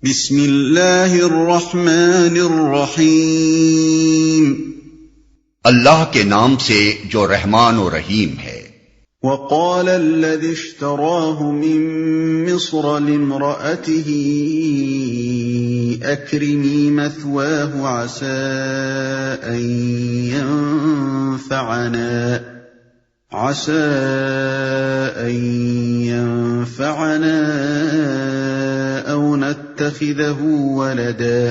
بسم اللہ الرحمن الرحیم، اللہ کے نام سے جو رحمان و رحیم ہے۔ وقال الذي اشتراه من مصر لامرأته أكرمي مثواه عسى أن ينفعنا أو نتخذه ولدا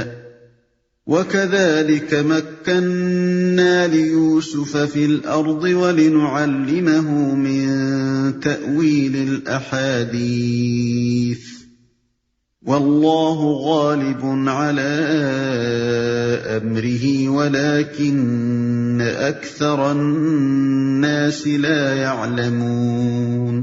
وكذلك مكنا ليوسف في الأرض ولنعلمه من تأويل الأحاديث والله غالب على أمره ولكن أكثر الناس لا يعلمون۔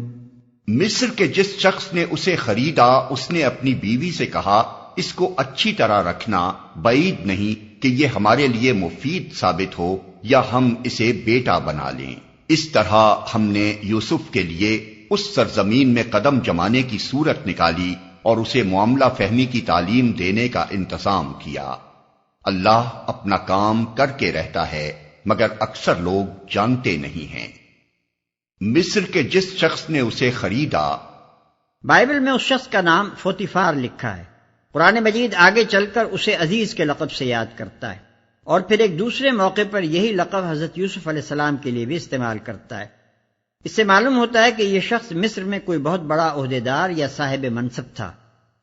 مصر کے جس شخص نے اسے خریدا اس نے اپنی بیوی سے کہا، اس کو اچھی طرح رکھنا، بعید نہیں کہ یہ ہمارے لیے مفید ثابت ہو یا ہم اسے بیٹا بنا لیں۔ اس طرح ہم نے یوسف کے لیے اس سرزمین میں قدم جمانے کی صورت نکالی اور اسے معاملہ فہمی کی تعلیم دینے کا انتظام کیا۔ اللہ اپنا کام کر کے رہتا ہے مگر اکثر لوگ جانتے نہیں ہیں۔ مصر کے جس شخص نے اسے خریدا، بائبل میں اس شخص کا نام فوتیفار لکھا ہے۔ قرآن مجید آگے چل کر اسے عزیز کے لقب سے یاد کرتا ہے، اور پھر ایک دوسرے موقع پر یہی لقب حضرت یوسف علیہ السلام کے لیے بھی استعمال کرتا ہے۔ اس سے معلوم ہوتا ہے کہ یہ شخص مصر میں کوئی بہت بڑا عہدیدار یا صاحب منصب تھا،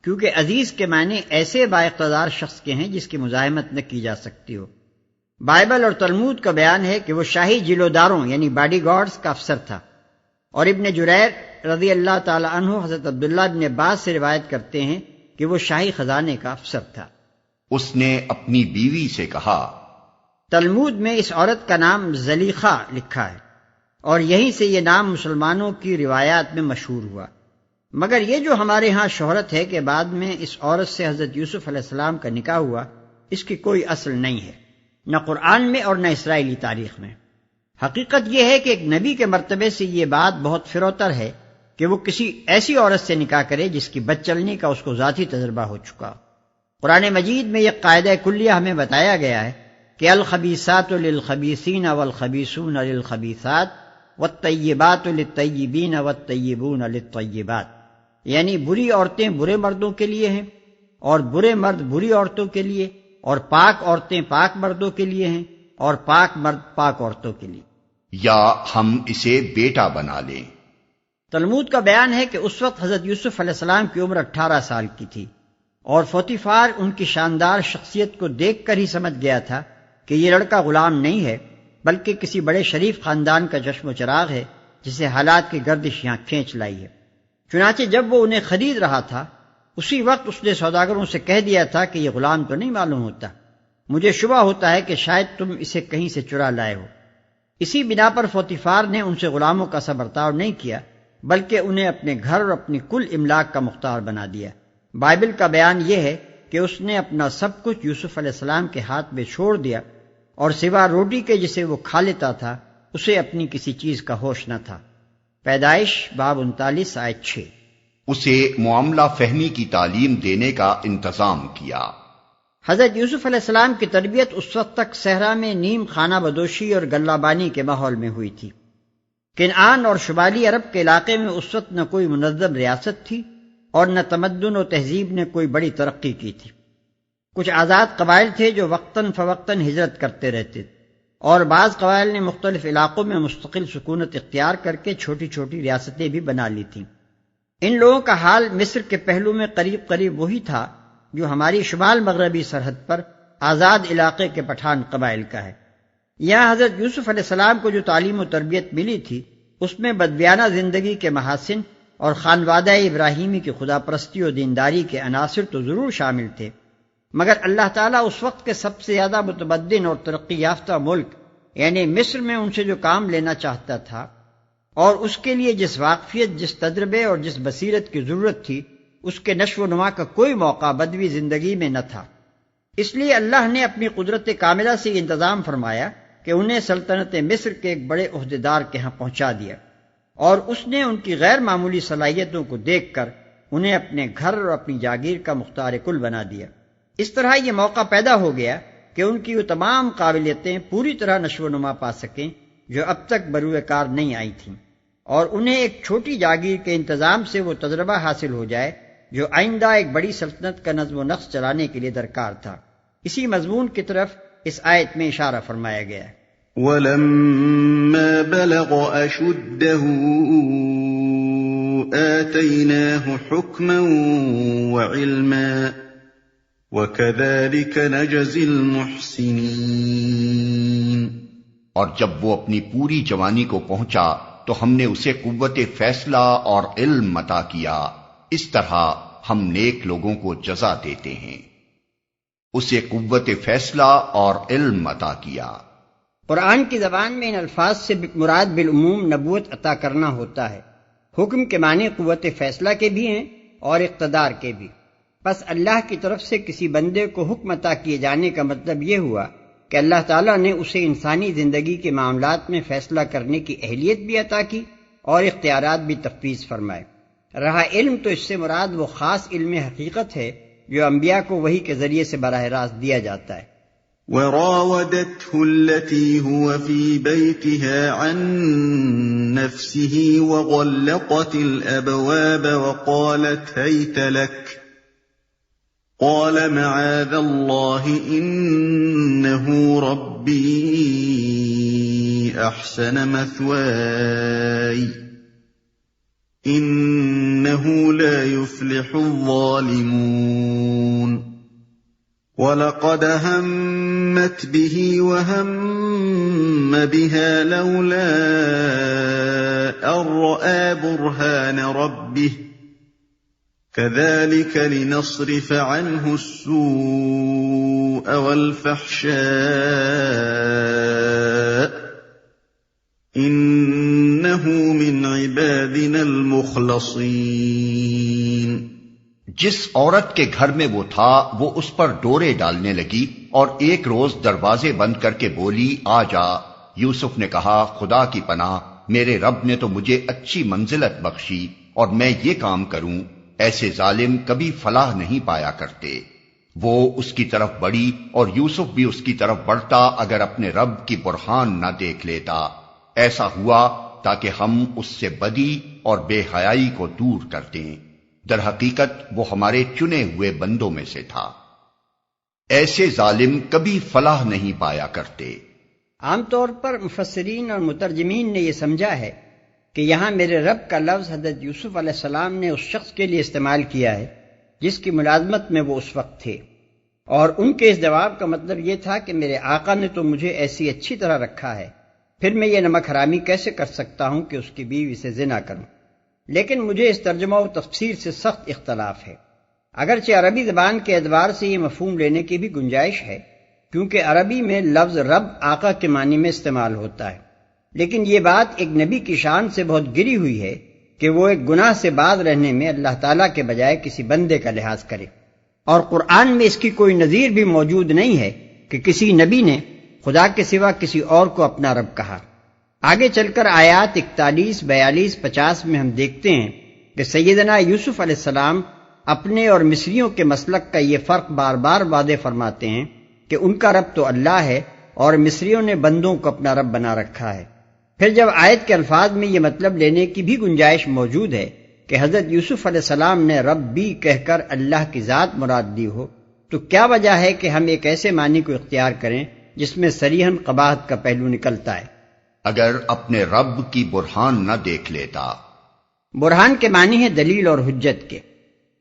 کیونکہ عزیز کے معنی ایسے بااقتدار شخص کے ہیں جس کی مزاحمت نہ کی جا سکتی ہو۔ بائبل اور تلمود کا بیان ہے کہ وہ شاہی جلوداروں یعنی باڈی گارڈز کا افسر تھا، اور ابن جریر رضی اللہ تعالی عنہ حضرت عبداللہ بن عباس سے روایت کرتے ہیں کہ وہ شاہی خزانے کا افسر تھا۔ اس نے اپنی بیوی سے کہا، تلمود میں اس عورت کا نام زلیخا لکھا ہے، اور یہیں سے یہ نام مسلمانوں کی روایات میں مشہور ہوا۔ مگر یہ جو ہمارے ہاں شہرت ہے کہ بعد میں اس عورت سے حضرت یوسف علیہ السلام کا نکاح ہوا، اس کی کوئی اصل نہیں ہے، نہ قرآن میں اور نہ اسرائیلی تاریخ میں۔ حقیقت یہ ہے کہ ایک نبی کے مرتبے سے یہ بات بہت فروتر ہے کہ وہ کسی ایسی عورت سے نکاح کرے جس کی بد چلنی کا اس کو ذاتی تجربہ ہو چکا۔ قرآن مجید میں یہ قاعدہ کلیہ ہمیں بتایا گیا ہے کہ الخبیثات للخبیثین والخبیثون للخبیثات والطیبات للطیبین والطیبون للطیبات، یعنی بری عورتیں برے مردوں کے لیے ہیں، اور برے مرد بری عورتوں کے لیے، اور پاک عورتیں پاک مردوں کے لیے ہیں، اور پاک مرد پاک عورتوں کے لیے۔ یا ہم اسے بیٹا بنا لیں۔ تلمود کا بیان ہے کہ اس وقت حضرت یوسف علیہ السلام کی عمر 18 سال کی تھی، اور فوتیفار ان کی شاندار شخصیت کو دیکھ کر ہی سمجھ گیا تھا کہ یہ لڑکا غلام نہیں ہے بلکہ کسی بڑے شریف خاندان کا چشم و چراغ ہے جسے حالات کی گردش یہاں کھینچ لائی ہے۔ چنانچہ جب وہ انہیں خرید رہا تھا اسی وقت اس نے سوداگروں سے کہہ دیا تھا کہ یہ غلام تو نہیں معلوم ہوتا، مجھے شبہ ہوتا ہے کہ شاید تم اسے کہیں سے چرا لائے ہو۔ اسی بنا پر فوتیفار نے ان سے غلاموں کا سا برتاؤ نہیں کیا بلکہ انہیں اپنے گھر اور اپنی کل املاک کا مختار بنا دیا۔ بائبل کا بیان یہ ہے کہ اس نے اپنا سب کچھ یوسف علیہ السلام کے ہاتھ میں چھوڑ دیا، اور سوا روٹی کے جسے وہ کھا لیتا تھا اسے اپنی کسی چیز کا ہوش نہ تھا۔ پیدائش باب 39 آیت 6۔ اسے معاملہ فہمی کی تعلیم دینے کا انتظام کیا۔ حضرت یوسف علیہ السلام کی تربیت اس وقت تک صحرا میں نیم خانہ بدوشی اور گلہ بانی کے ماحول میں ہوئی تھی۔ کنعان اور شمالی عرب کے علاقے میں اس وقت نہ کوئی منظم ریاست تھی اور نہ تمدن و تہذیب نے کوئی بڑی ترقی کی تھی۔ کچھ آزاد قبائل تھے جو وقتاً فوقتاً ہجرت کرتے رہتے تھے، اور بعض قبائل نے مختلف علاقوں میں مستقل سکونت اختیار کر کے چھوٹی چھوٹی ریاستیں بھی بنا لی تھیں۔ ان لوگوں کا حال مصر کے پہلو میں قریب قریب وہی تھا جو ہماری شمال مغربی سرحد پر آزاد علاقے کے پٹھان قبائل کا ہے۔ یہاں حضرت یوسف علیہ السلام کو جو تعلیم و تربیت ملی تھی اس میں بدویانہ زندگی کے محاسن اور خانوادہ ابراہیمی کی خدا پرستی و دینداری کے عناصر تو ضرور شامل تھے، مگر اللہ تعالیٰ اس وقت کے سب سے زیادہ متمدن اور ترقی یافتہ ملک یعنی مصر میں ان سے جو کام لینا چاہتا تھا اور اس کے لیے جس واقفیت، جس تجربے اور جس بصیرت کی ضرورت تھی، اس کے نشو و نما کا کوئی موقع بدوی زندگی میں نہ تھا۔ اس لیے اللہ نے اپنی قدرت کاملہ سے یہ انتظام فرمایا کہ انہیں سلطنت مصر کے ایک بڑے عہدیدار کے ہاں پہنچا دیا، اور اس نے ان کی غیر معمولی صلاحیتوں کو دیکھ کر انہیں اپنے گھر اور اپنی جاگیر کا مختار کل بنا دیا۔ اس طرح یہ موقع پیدا ہو گیا کہ ان کی وہ تمام قابلیتیں پوری طرح نشو و نما پا سکیں جو اب تک بروئے کار نہیں آئی تھیں، اور انہیں ایک چھوٹی جاگیر کے انتظام سے وہ تجربہ حاصل ہو جائے جو آئندہ ایک بڑی سلطنت کا نظم و نسق چلانے کے لیے درکار تھا۔ اسی مضمون کی طرف اس آیت میں اشارہ فرمایا گیا ہے۔ وَلَمَّا بَلَغَ أَشُدَّهُ آتَيْنَاهُ حُكْمًا وَعِلْمًا وَكَذَلِكَ نَجْزِي الْمُحْسِنِينَ۔ اور جب وہ اپنی پوری جوانی کو پہنچا تو ہم نے اسے قوت فیصلہ اور علم عطا کیا، اس طرح ہم نیک لوگوں کو جزا دیتے ہیں۔ اسے قوت فیصلہ اور علم عطا کیا۔ قرآن کی زبان میں ان الفاظ سے مراد بالعموم نبوت عطا کرنا ہوتا ہے۔ حکم کے معنی قوت فیصلہ کے بھی ہیں اور اقتدار کے بھی۔ پس اللہ کی طرف سے کسی بندے کو حکم عطا کیے جانے کا مطلب یہ ہوا کہ اللہ تعالیٰ نے اسے انسانی زندگی کے معاملات میں فیصلہ کرنے کی اہلیت بھی عطا کی اور اختیارات بھی تفویض فرمائے۔ رہا علم تو اس سے مراد وہ خاص علم حقیقت ہے جو انبیاء کو وحی کے ذریعے سے براہ راست دیا جاتا ہے۔ وراودته التي هو في بيتها عن نفسه وغلقت الأبواب وقالت هيت لك قال معاذ الله إنه ربي أحسن مثواي إنه لا يفلح الظالمون وَلَقَدْ هَمَّتْ بِهِ وَهَمَّ بِهَا لَوْلَا أَن رَّأَىٰ بُرْهَانَ رَبِّهِ كَذَٰلِكَ لِنَصْرِفَ عَنْهُ السُّوءَ وَالْفَحْشَاءَ إِنَّهُ مِنْ عِبَادِنَا الْمُخْلَصِينَ۔ جس عورت کے گھر میں وہ تھا وہ اس پر ڈورے ڈالنے لگی اور ایک روز دروازے بند کر کے بولی آ جا۔ یوسف نے کہا خدا کی پناہ، میرے رب نے تو مجھے اچھی منزلت بخشی اور میں یہ کام کروں، ایسے ظالم کبھی فلاح نہیں پایا کرتے۔ وہ اس کی طرف بڑھی اور یوسف بھی اس کی طرف بڑھتا اگر اپنے رب کی برہان نہ دیکھ لیتا۔ ایسا ہوا تاکہ ہم اس سے بدی اور بے حیائی کو دور کر دیں۔ در حقیقت وہ ہمارے چنے ہوئے بندوں میں سے تھا۔ ایسے ظالم کبھی فلاح نہیں پایا کرتے۔ عام طور پر مفسرین اور مترجمین نے یہ سمجھا ہے کہ یہاں میرے رب کا لفظ حضرت یوسف علیہ السلام نے اس شخص کے لیے استعمال کیا ہے جس کی ملازمت میں وہ اس وقت تھے، اور ان کے اس جواب کا مطلب یہ تھا کہ میرے آقا نے تو مجھے ایسی اچھی طرح رکھا ہے، پھر میں یہ نمک حرامی کیسے کر سکتا ہوں کہ اس کی بیوی سے زنا کروں۔ لیکن مجھے اس ترجمہ و تفسیر سے سخت اختلاف ہے، اگرچہ عربی زبان کے اعتبار سے یہ مفہوم لینے کی بھی گنجائش ہے، کیونکہ عربی میں لفظ رب آقا کے معنی میں استعمال ہوتا ہے، لیکن یہ بات ایک نبی کی شان سے بہت گری ہوئی ہے کہ وہ ایک گناہ سے باز رہنے میں اللہ تعالیٰ کے بجائے کسی بندے کا لحاظ کرے، اور قرآن میں اس کی کوئی نظیر بھی موجود نہیں ہے کہ کسی نبی نے خدا کے سوا کسی اور کو اپنا رب کہا۔ آگے چل کر آیات 41، 42، 50 میں ہم دیکھتے ہیں کہ سیدنا یوسف علیہ السلام اپنے اور مصریوں کے مسلک کا یہ فرق بار بار واضح فرماتے ہیں کہ ان کا رب تو اللہ ہے اور مصریوں نے بندوں کو اپنا رب بنا رکھا ہے۔ پھر جب آیت کے الفاظ میں یہ مطلب لینے کی بھی گنجائش موجود ہے کہ حضرت یوسف علیہ السلام نے رب بھی کہہ کر اللہ کی ذات مراد لی ہو، تو کیا وجہ ہے کہ ہم ایک ایسے معنی کو اختیار کریں جس میں صریحاً قباحت کا پہلو نکلتا ہے؟ اگر اپنے رب کی برہان نہ دیکھ لیتا۔ برہان کے معنی ہے دلیل اور حجت کے۔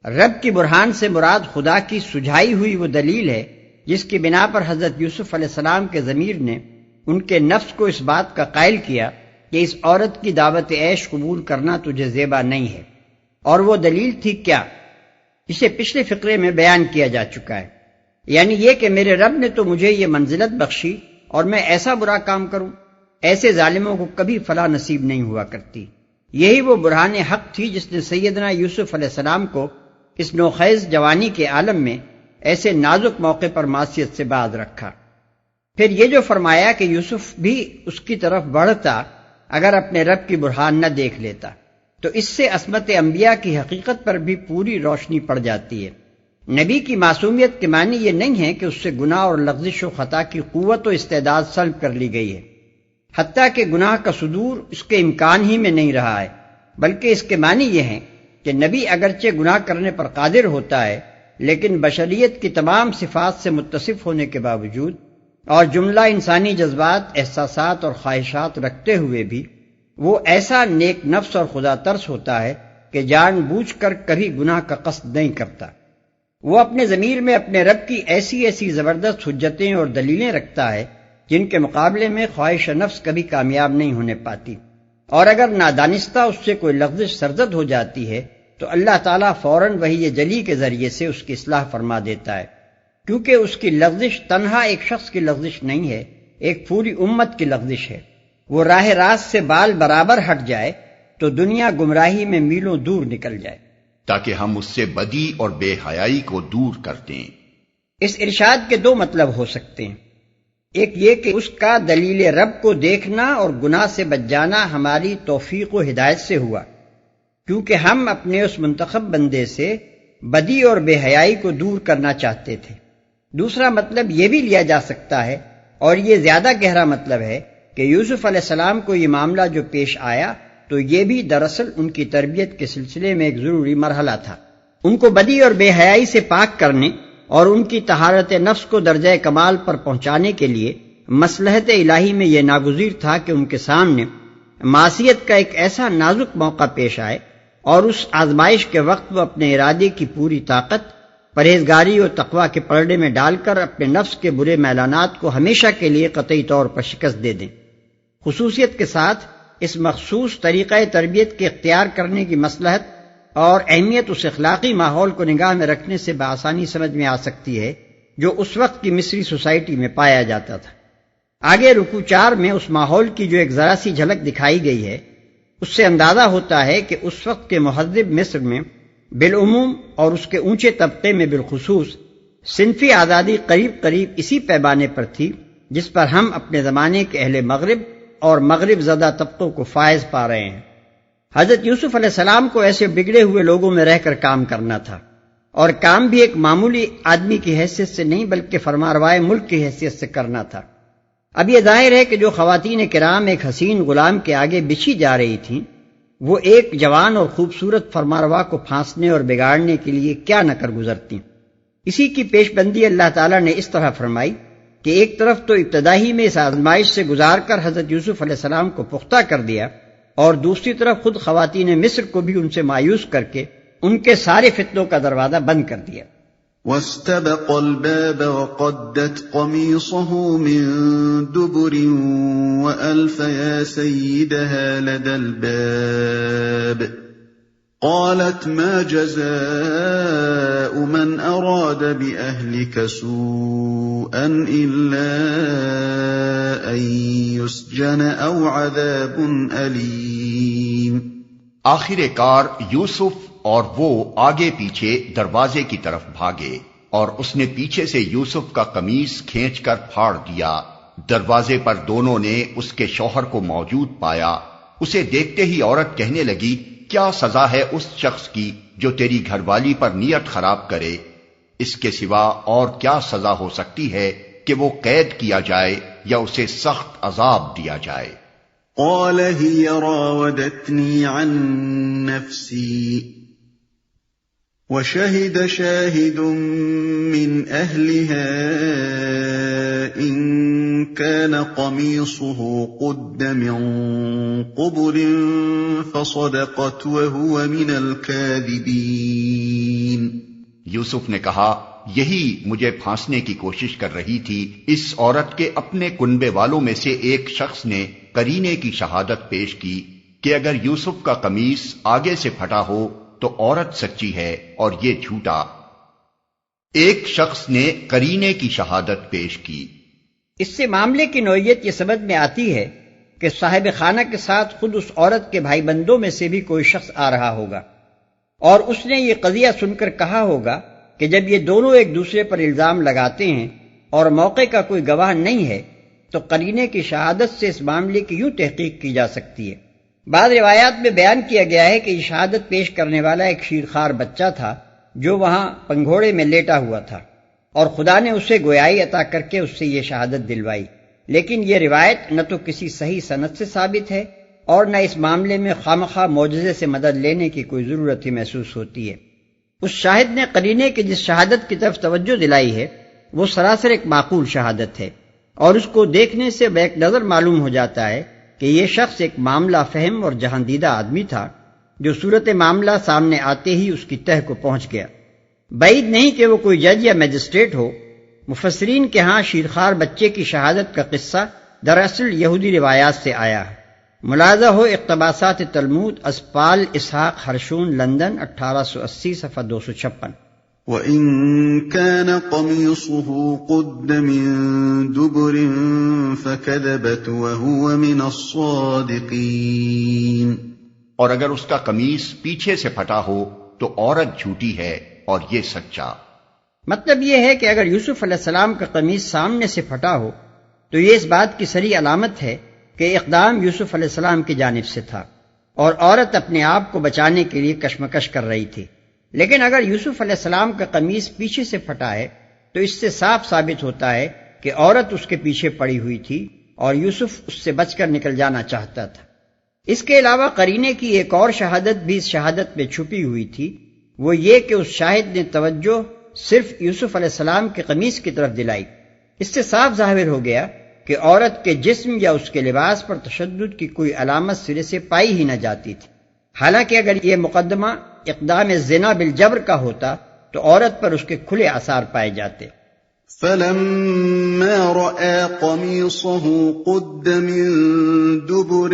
رب کی برہان سے مراد خدا کی سجھائی ہوئی وہ دلیل ہے جس کی بنا پر حضرت یوسف علیہ السلام کے ضمیر نے ان کے نفس کو اس بات کا قائل کیا کہ اس عورت کی دعوت عیش قبول کرنا تجھے زیبا نہیں ہے۔ اور وہ دلیل تھی کیا؟ اسے پچھلے فقرے میں بیان کیا جا چکا ہے، یعنی یہ کہ میرے رب نے تو مجھے یہ منزلت بخشی اور میں ایسا برا کام کروں، ایسے ظالموں کو کبھی فلاح نصیب نہیں ہوا کرتی۔ یہی وہ برہان حق تھی جس نے سیدنا یوسف علیہ السلام کو اس نوخیز جوانی کے عالم میں ایسے نازک موقع پر معصیت سے باز رکھا۔ پھر یہ جو فرمایا کہ یوسف بھی اس کی طرف بڑھتا اگر اپنے رب کی برہان نہ دیکھ لیتا، تو اس سے عصمت انبیاء کی حقیقت پر بھی پوری روشنی پڑ جاتی ہے۔ نبی کی معصومیت کے معنی یہ نہیں ہے کہ اس سے گناہ اور لغزش و خطا کی قوت و استعداد سلب کر لی گئی ہے، حتیٰ کہ گناہ کا صدور اس کے امکان ہی میں نہیں رہا ہے، بلکہ اس کے معنی یہ ہیں کہ نبی اگرچہ گناہ کرنے پر قادر ہوتا ہے، لیکن بشریت کی تمام صفات سے متصف ہونے کے باوجود اور جملہ انسانی جذبات، احساسات اور خواہشات رکھتے ہوئے بھی وہ ایسا نیک نفس اور خدا ترس ہوتا ہے کہ جان بوجھ کر کبھی گناہ کا قصد نہیں کرتا۔ وہ اپنے ضمیر میں اپنے رب کی ایسی ایسی زبردست حجتیں اور دلیلیں رکھتا ہے جن کے مقابلے میں خواہش نفس کبھی کامیاب نہیں ہونے پاتی، اور اگر نادانستہ اس سے کوئی لغزش سرزد ہو جاتی ہے تو اللہ تعالیٰ فوراً وحی جلی کے ذریعے سے اس کی اصلاح فرما دیتا ہے، کیونکہ اس کی لغزش تنہا ایک شخص کی لغزش نہیں ہے، ایک پوری امت کی لغزش ہے۔ وہ راہ راست سے بال برابر ہٹ جائے تو دنیا گمراہی میں میلوں دور نکل جائے، تاکہ ہم اس سے بدی اور بے حیائی کو دور کر دیں۔ اس ارشاد کے دو مطلب ہو سکتے ہیں، ایک یہ کہ اس کا دلیل رب کو دیکھنا اور گناہ سے بچ جانا ہماری توفیق و ہدایت سے ہوا، کیونکہ ہم اپنے اس منتخب بندے سے بدی اور بے حیائی کو دور کرنا چاہتے تھے۔ دوسرا مطلب یہ بھی لیا جا سکتا ہے، اور یہ زیادہ گہرا مطلب ہے، کہ یوسف علیہ السلام کو یہ معاملہ جو پیش آیا تو یہ بھی دراصل ان کی تربیت کے سلسلے میں ایک ضروری مرحلہ تھا۔ ان کو بدی اور بے حیائی سے پاک کرنے اور ان کی طہارت نفس کو درجہ کمال پر پہنچانے کے لیے مصلحت الہی میں یہ ناگزیر تھا کہ ان کے سامنے معصیت کا ایک ایسا نازک موقع پیش آئے، اور اس آزمائش کے وقت وہ اپنے ارادے کی پوری طاقت پرہیزگاری اور تقویٰ کے پلڑے میں ڈال کر اپنے نفس کے برے میلانات کو ہمیشہ کے لیے قطعی طور پر شکست دے دیں۔ خصوصیت کے ساتھ اس مخصوص طریقہ تربیت کے اختیار کرنے کی مصلحت اور اہمیت اس اخلاقی ماحول کو نگاہ میں رکھنے سے بآسانی سمجھ میں آ سکتی ہے جو اس وقت کی مصری سوسائٹی میں پایا جاتا تھا۔ آگے رکوع 4 میں اس ماحول کی جو ایک ذرا سی جھلک دکھائی گئی ہے، اس سے اندازہ ہوتا ہے کہ اس وقت کے مہذب مصر میں بالعموم اور اس کے اونچے طبقے میں بالخصوص صنفی آزادی قریب قریب اسی پیمانے پر تھی جس پر ہم اپنے زمانے کے اہل مغرب اور مغرب زدہ طبقوں کو فائز پا رہے ہیں۔ حضرت یوسف علیہ السلام کو ایسے بگڑے ہوئے لوگوں میں رہ کر کام کرنا تھا، اور کام بھی ایک معمولی آدمی کی حیثیت سے نہیں بلکہ فرمانروائے ملک کی حیثیت سے کرنا تھا۔ اب یہ ظاہر ہے کہ جو خواتین کرام ایک حسین غلام کے آگے بچھی جا رہی تھیں، وہ ایک جوان اور خوبصورت فرمانروا کو پھانسنے اور بگاڑنے کے لیے کیا نہ کر گزرتی۔ اسی کی پیش بندی اللہ تعالیٰ نے اس طرح فرمائی کہ ایک طرف تو ابتدائی میں اس آزمائش سے گزار کر حضرت یوسف علیہ السلام کو پختہ کر دیا، اور دوسری طرف خود خواتین مصر کو بھی ان سے مایوس کر کے ان کے سارے فتنوں کا دروازہ بند کر دیا۔ واستبق الباب وقدت قميصه من دبر وألف يا سيدها لدى الباب قالت ما جزاء من أراد بأهلك سوءا إلا أن يسجن أو عذاب أليم۔ آخر کار یوسف اور وہ آگے پیچھے دروازے کی طرف بھاگے، اور اس نے پیچھے سے یوسف کا قمیص کھینچ کر پھاڑ دیا۔ دروازے پر دونوں نے اس کے شوہر کو موجود پایا۔ اسے دیکھتے ہی عورت کہنے لگی، کیا سزا ہے اس شخص کی جو تیری گھر والی پر نیت خراب کرے؟ اس کے سوا اور کیا سزا ہو سکتی ہے کہ وہ قید کیا جائے یا اسے سخت عذاب دیا جائے؟ قال هي راودتني عن نفسي وشهد شاهد من أهلها إن كان قميصه قد من قبل فصدقت وهو من الكاذبين۔ یوسف نے کہا، یہی مجھے پھانسنے کی کوشش کر رہی تھی۔ اس عورت کے اپنے کنبے والوں میں سے ایک شخص نے قرینے کی شہادت پیش کی کہ اگر یوسف کا قمیص آگے سے پھٹا ہو تو عورت سچی ہے اور یہ جھوٹا۔ ایک شخص نے قرینے کی شہادت پیش کی۔ اس سے معاملے کی نوعیت یہ سمجھ میں آتی ہے کہ صاحب خانہ کے ساتھ خود اس عورت کے بھائی بندوں میں سے بھی کوئی شخص آ رہا ہوگا، اور اس نے یہ قضیہ سن کر کہا ہوگا کہ جب یہ دونوں ایک دوسرے پر الزام لگاتے ہیں اور موقع کا کوئی گواہ نہیں ہے تو قرینے کی شہادت سے اس معاملے کی یوں تحقیق کی جا سکتی ہے۔ بعض روایات میں بیان کیا گیا ہے کہ یہ شہادت پیش کرنے والا ایک شیرخوار بچہ تھا جو وہاں پنگھوڑے میں لیٹا ہوا تھا، اور خدا نے اسے گویائی عطا کر کے اس سے یہ شہادت دلوائی، لیکن یہ روایت نہ تو کسی صحیح سند سے ثابت ہے اور نہ اس معاملے میں خامخواہ معجزے سے مدد لینے کی کوئی ضرورت ہی محسوس ہوتی ہے۔ اس شاہد نے قرینے کی جس شہادت کی طرف توجہ دلائی ہے وہ سراسر ایک معقول شہادت ہے، اور اس کو دیکھنے سے بیک نظر معلوم ہو جاتا ہے کہ یہ شخص ایک معاملہ فہم اور جہاندیدہ آدمی تھا جو صورت معاملہ سامنے آتے ہی اس کی تہ کو پہنچ گیا۔ بعید نہیں کہ وہ کوئی جج یا میجسٹریٹ ہو۔ مفسرین کے ہاں شیرخوار بچے کی شہادت کا قصہ دراصل یہودی روایات سے آیا ہے۔ ملاحظہ ہو اقتباسات تلمود اسپال اسحاق ہرشون لندن 1880 صفحہ 256۔ وَإِن كَانَ قَمِيصُهُ قُدَّ مِن دُبُرٍ فَكَذَبَتْ وَهُوَ مِنَ الصَّادِقِينَ، اور اگر اس کا قمیص پیچھے سے پھٹا ہو تو عورت جھوٹی ہے اور یہ سچا۔ مطلب یہ ہے کہ اگر یوسف علیہ السلام کا قمیص سامنے سے پھٹا ہو تو یہ اس بات کی صریح علامت ہے کہ اقدام یوسف علیہ السلام کی جانب سے تھا اور عورت اپنے آپ کو بچانے کے لیے کشمکش کر رہی تھی۔ لیکن اگر یوسف علیہ السلام کا قمیص پیچھے سے پھٹا ہے تو اس سے صاف ثابت ہوتا ہے کہ عورت اس کے پیچھے پڑی ہوئی تھی اور یوسف اس سے بچ کر نکل جانا چاہتا تھا۔ اس کے علاوہ قرینے کی ایک اور شہادت بھی اس شہادت میں چھپی ہوئی تھی، وہ یہ کہ اس شاہد نے توجہ صرف یوسف علیہ السلام کے قمیص کی طرف دلائی۔ اس سے صاف ظاہر ہو گیا کہ عورت کے جسم یا اس کے لباس پر تشدد کی کوئی علامت سرے سے پائی ہی نہ جاتی تھی۔ حالانکہ اگر یہ مقدمہ اقدام زنا بالجبر کا ہوتا تو عورت پر اس کے کھلے آثار پائے جاتے۔ فَلَمَّا رَأَىٰ قَمِيصَهُ قُدَّ مِن دُبُرٍ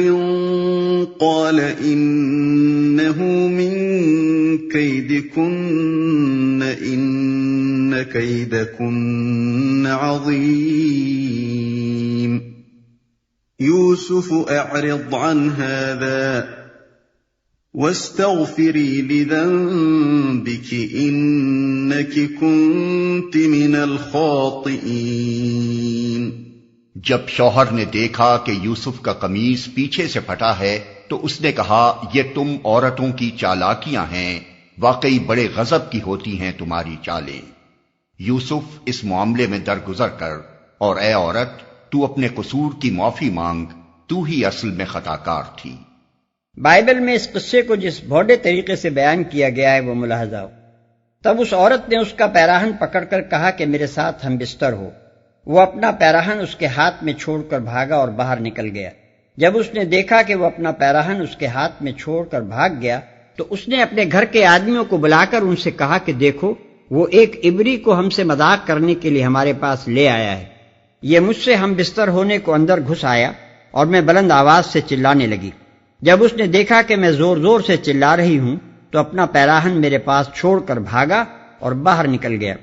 قَالَ إِنَّهُ مِن كَيْدِكُنَّ إِنَّ كَيْدَكُنَّ عَظِيمٌ يُوسُفُ أَعْرِضْ عَنْ هَٰذَا وَاسْتَغْفِرِي لِذَنبِكِ إِنَّكِ كُنتِ مِنَ الْخَاطِئِينَ۔ جب شوہر نے دیکھا کہ یوسف کا قمیص پیچھے سے پھٹا ہے تو اس نے کہا، یہ تم عورتوں کی چالاکیاں ہیں، واقعی بڑے غضب کی ہوتی ہیں تمہاری چالیں۔ یوسف اس معاملے میں درگزر کر، اور اے عورت تو اپنے قصور کی معافی مانگ، تو ہی اصل میں خطا کار تھی۔ بائبل میں اس قصے کو جس بھوڈے طریقے سے بیان کیا گیا ہے وہ ملاحظہ ہو۔ تب اس عورت نے اس کا پیراہن پکڑ کر کہا کہ میرے ساتھ ہم بستر ہو۔ وہ اپنا پیراہن اس کے ہاتھ میں چھوڑ کر بھاگا اور باہر نکل گیا۔ جب اس نے دیکھا کہ وہ اپنا پیراہن اس کے ہاتھ میں چھوڑ کر بھاگ گیا تو اس نے اپنے گھر کے آدمیوں کو بلا کر ان سے کہا کہ دیکھو، وہ ایک عبری کو ہم سے مذاق کرنے کے لیے ہمارے پاس لے آیا ہے۔ یہ مجھ سے ہم بستر ہونے کو اندر گھس آیا اور میں بلند آواز سے چلانے لگی۔ جب اس نے دیکھا کہ میں زور زور سے چلا رہی ہوں تو اپنا پیراہن میرے پاس چھوڑ کر بھاگا اور باہر نکل گیا،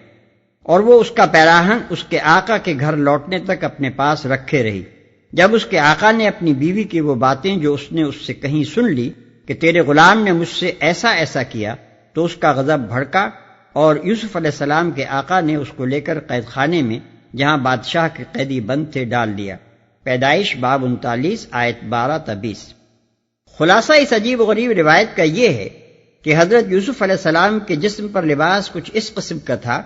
اور وہ اس کا پیراہن اس کے آقا کے گھر لوٹنے تک اپنے پاس رکھے رہی۔ جب اس کے آقا نے اپنی بیوی کی وہ باتیں جو اس نے اس سے کہیں سن لی کہ تیرے غلام نے مجھ سے ایسا ایسا کیا، تو اس کا غضب بھڑکا اور یوسف علیہ السلام کے آقا نے اس کو لے کر قید خانے میں جہاں بادشاہ کے قیدی بند تھے ڈال دیا۔ پیدائش باب 39 آیت 12 تا 20۔ خلاصہ اس عجیب و غریب روایت کا یہ ہے کہ حضرت یوسف علیہ السلام کے جسم پر لباس کچھ اس قسم کا تھا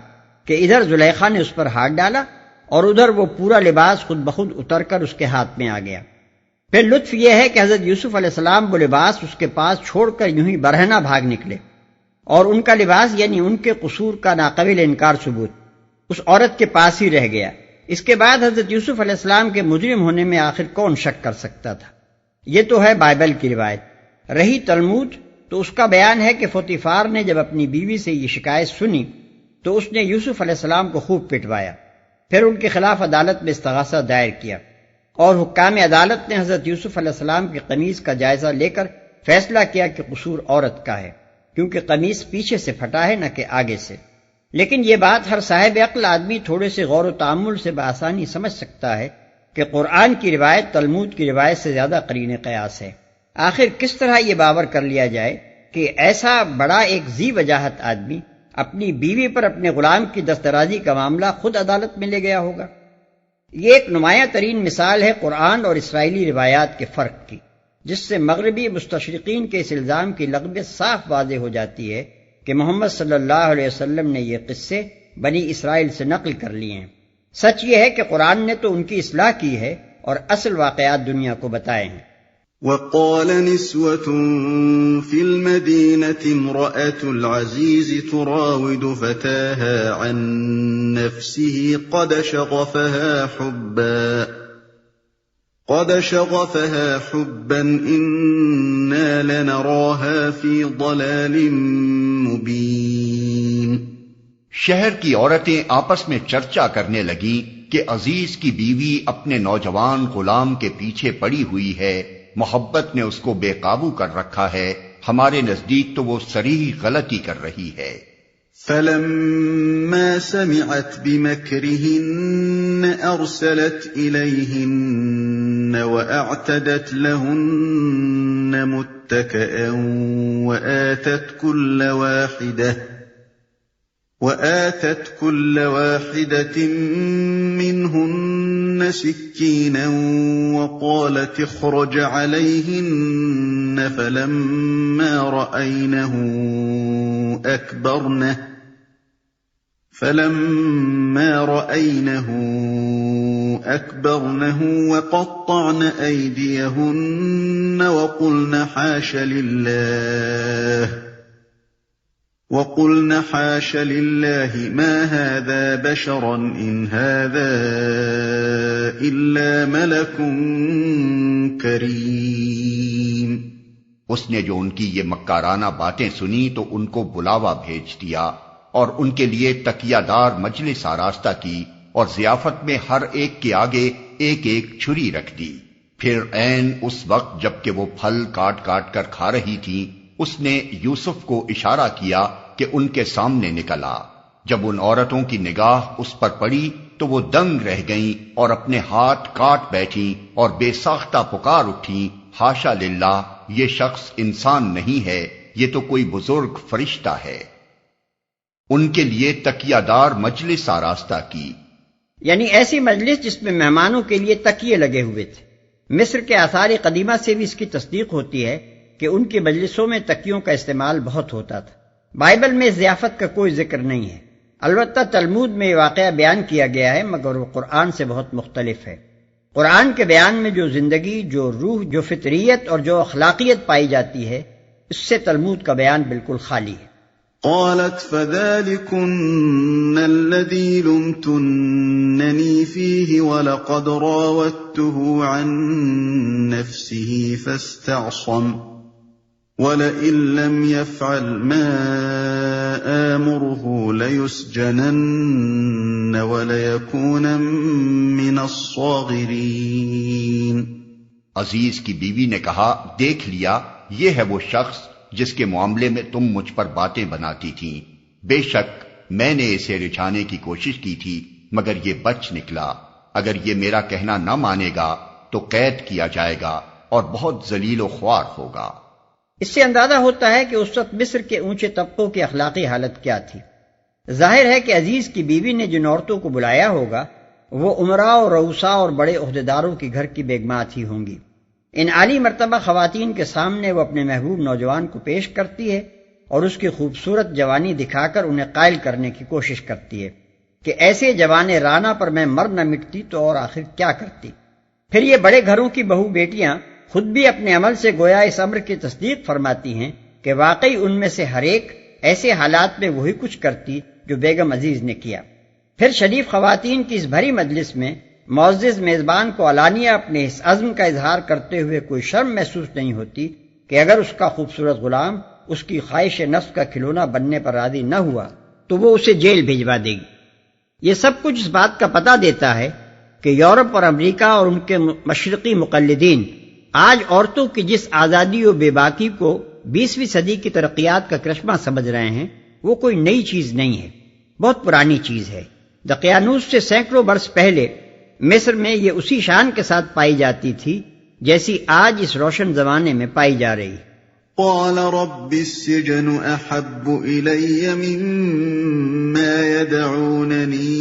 کہ ادھر زلیخا نے اس پر ہاتھ ڈالا اور ادھر وہ پورا لباس خود بخود اتر کر اس کے ہاتھ میں آ گیا۔ پھر لطف یہ ہے کہ حضرت یوسف علیہ السلام وہ لباس اس کے پاس چھوڑ کر یوں ہی برہنہ بھاگ نکلے، اور ان کا لباس یعنی ان کے قصور کا ناقابل انکار ثبوت اس عورت کے پاس ہی رہ گیا۔ اس کے بعد حضرت یوسف علیہ السلام کے مجرم ہونے میں آخر کون شک کر سکتا تھا؟ یہ تو ہے بائبل کی روایت۔ رہی تلمود تو اس کا بیان ہے کہ پوتیفار نے جب اپنی بیوی سے یہ شکایت سنی تو اس نے یوسف علیہ السلام کو خوب پٹوایا، پھر ان کے خلاف عدالت میں استغاثہ دائر کیا، اور حکام عدالت نے حضرت یوسف علیہ السلام کی قمیص کا جائزہ لے کر فیصلہ کیا کہ قصور عورت کا ہے، کیونکہ قمیص پیچھے سے پھٹا ہے نہ کہ آگے سے۔ لیکن یہ بات ہر صاحب عقل آدمی تھوڑے سے غور و تأمل سے بآسانی سمجھ سکتا ہے کہ قرآن کی روایت تلمود کی روایت سے زیادہ قرین قیاس ہے۔ آخر کس طرح یہ باور کر لیا جائے کہ ایسا بڑا ایک ذی وجاہت آدمی اپنی بیوی پر اپنے غلام کی دسترازی کا معاملہ خود عدالت میں لے گیا ہوگا؟ یہ ایک نمایاں ترین مثال ہے قرآن اور اسرائیلی روایات کے فرق کی۔ جس سے مغربی مستشرقین کے اس الزام کی لغویت صاف واضح ہو جاتی ہے کہ محمد صلی اللہ علیہ وسلم نے یہ قصے بنی اسرائیل سے نقل کر لیے ہیں۔ سچ یہ ہے کہ قرآن نے تو ان کی اصلاح کی ہے اور اصل واقعات دنیا کو بتائے ہیں۔ وقال نسوة في المدينة امرأة العزيز تراود فتاها عن نفسه قد شغفها حبا إنا لنراها في ضلال مبين۔ شہر کی عورتیں آپس میں چرچا کرنے لگیں کہ عزیز کی بیوی اپنے نوجوان غلام کے پیچھے پڑی ہوئی ہے، محبت نے اس کو بے قابو کر رکھا ہے، ہمارے نزدیک تو وہ صریح غلطی کر رہی ہے۔ فلما سمعت بمكرهن أرسلت إليهن وأعتدت لهن متكئا وآتت كل واحدة منهن سكينا وقالت اخرج عليهن فلما رأينه أكبرنه وقطعن أيديهن وقلن حاش لله ما هذا بشرا إن هذا إلا ملك كريم۔ اس نے جو ان کی یہ مکارانہ باتیں سنی تو ان کو بلاوا بھیج دیا اور ان کے لیے تکیہ دار مجلس آراستہ کی اور ضیافت میں ہر ایک کے آگے ایک ایک چھری رکھ دی۔ پھر عین اس وقت جب کہ وہ پھل کاٹ کاٹ کر کھا رہی تھی، اس نے یوسف کو اشارہ کیا کہ ان کے سامنے نکل آ۔ جب ان عورتوں کی نگاہ اس پر پڑی تو وہ دنگ رہ گئیں اور اپنے ہاتھ کاٹ بیٹھیں اور بے ساختہ پکار اٹھیں، حاشا للہ، یہ شخص انسان نہیں ہے، یہ تو کوئی بزرگ فرشتہ ہے۔ ان کے لیے تکیہ دار مجلس آراستہ کی، یعنی ایسی مجلس جس میں مہمانوں کے لیے تکیے لگے ہوئے تھے۔ مصر کے آثار قدیمہ سے بھی اس کی تصدیق ہوتی ہے کہ ان کی مجلسوں میں تکیوں کا استعمال بہت ہوتا تھا۔ بائبل میں ضیافت کا کوئی ذکر نہیں ہے، البتہ تلمود میں یہ واقعہ بیان کیا گیا ہے، مگر وہ قرآن سے بہت مختلف ہے۔ قرآن کے بیان میں جو زندگی، جو روح، جو فطریت اور جو اخلاقیت پائی جاتی ہے، اس سے تلمود کا بیان بالکل خالی ہے۔ قالت فذلكن الذي لمتنني فيه ولقد راودته عن نفسه فاستعصم ولئن لم يفعل ما آمره ليسجنن وليكون من الصاغرين۔ عزیز کی بیوی نے کہا، دیکھ لیا، یہ ہے وہ شخص جس کے معاملے میں تم مجھ پر باتیں بناتی تھیں، بے شک میں نے اسے رجھانے کی کوشش کی تھی مگر یہ بچ نکلا، اگر یہ میرا کہنا نہ مانے گا تو قید کیا جائے گا اور بہت ذلیل و خوار ہوگا۔ اس سے اندازہ ہوتا ہے کہ اس وقت مصر کے اونچے طبقوں کی اخلاقی حالت کیا تھی۔ ظاہر ہے کہ عزیز کی بیوی نے جن عورتوں کو بلایا ہوگا وہ امراء اور رؤساء اور بڑے عہدیداروں کی گھر کی بیگمات ہی ہوں گی۔ ان عالی مرتبہ خواتین کے سامنے وہ اپنے محبوب نوجوان کو پیش کرتی ہے اور اس کی خوبصورت جوانی دکھا کر انہیں قائل کرنے کی کوشش کرتی ہے کہ ایسے جوان رانا پر میں مر نہ مٹتی تو اور آخر کیا کرتی۔ پھر یہ بڑے گھروں کی بہو بیٹیاں خود بھی اپنے عمل سے گویا اس امر کی تصدیق فرماتی ہیں کہ واقعی ان میں سے ہر ایک ایسے حالات میں وہی کچھ کرتی جو بیگم عزیز نے کیا۔ پھر شریف خواتین کی اس بھری مجلس میں معزز میزبان کو علانیہ اپنے اس عزم کا اظہار کرتے ہوئے کوئی شرم محسوس نہیں ہوتی کہ اگر اس کا خوبصورت غلام اس کی خواہش نفس کا کھلونا بننے پر راضی نہ ہوا تو وہ اسے جیل بھیجوا دے گی۔ یہ سب کچھ اس بات کا پتہ دیتا ہے کہ یورپ اور امریکہ اور ان کے مشرقی مقلدین آج عورتوں کی جس آزادی و بے باکی کو 20ویں صدی کی ترقیات کا کرشمہ سمجھ رہے ہیں وہ کوئی نئی چیز نہیں ہے، بہت پرانی چیز ہے۔ دقیانوس سے سینکڑوں برس پہلے مصر میں یہ اسی شان کے ساتھ پائی جاتی تھی جیسی آج اس روشن زمانے میں پائی جا رہی۔ قال رب السجن احب الی مما يدعوننی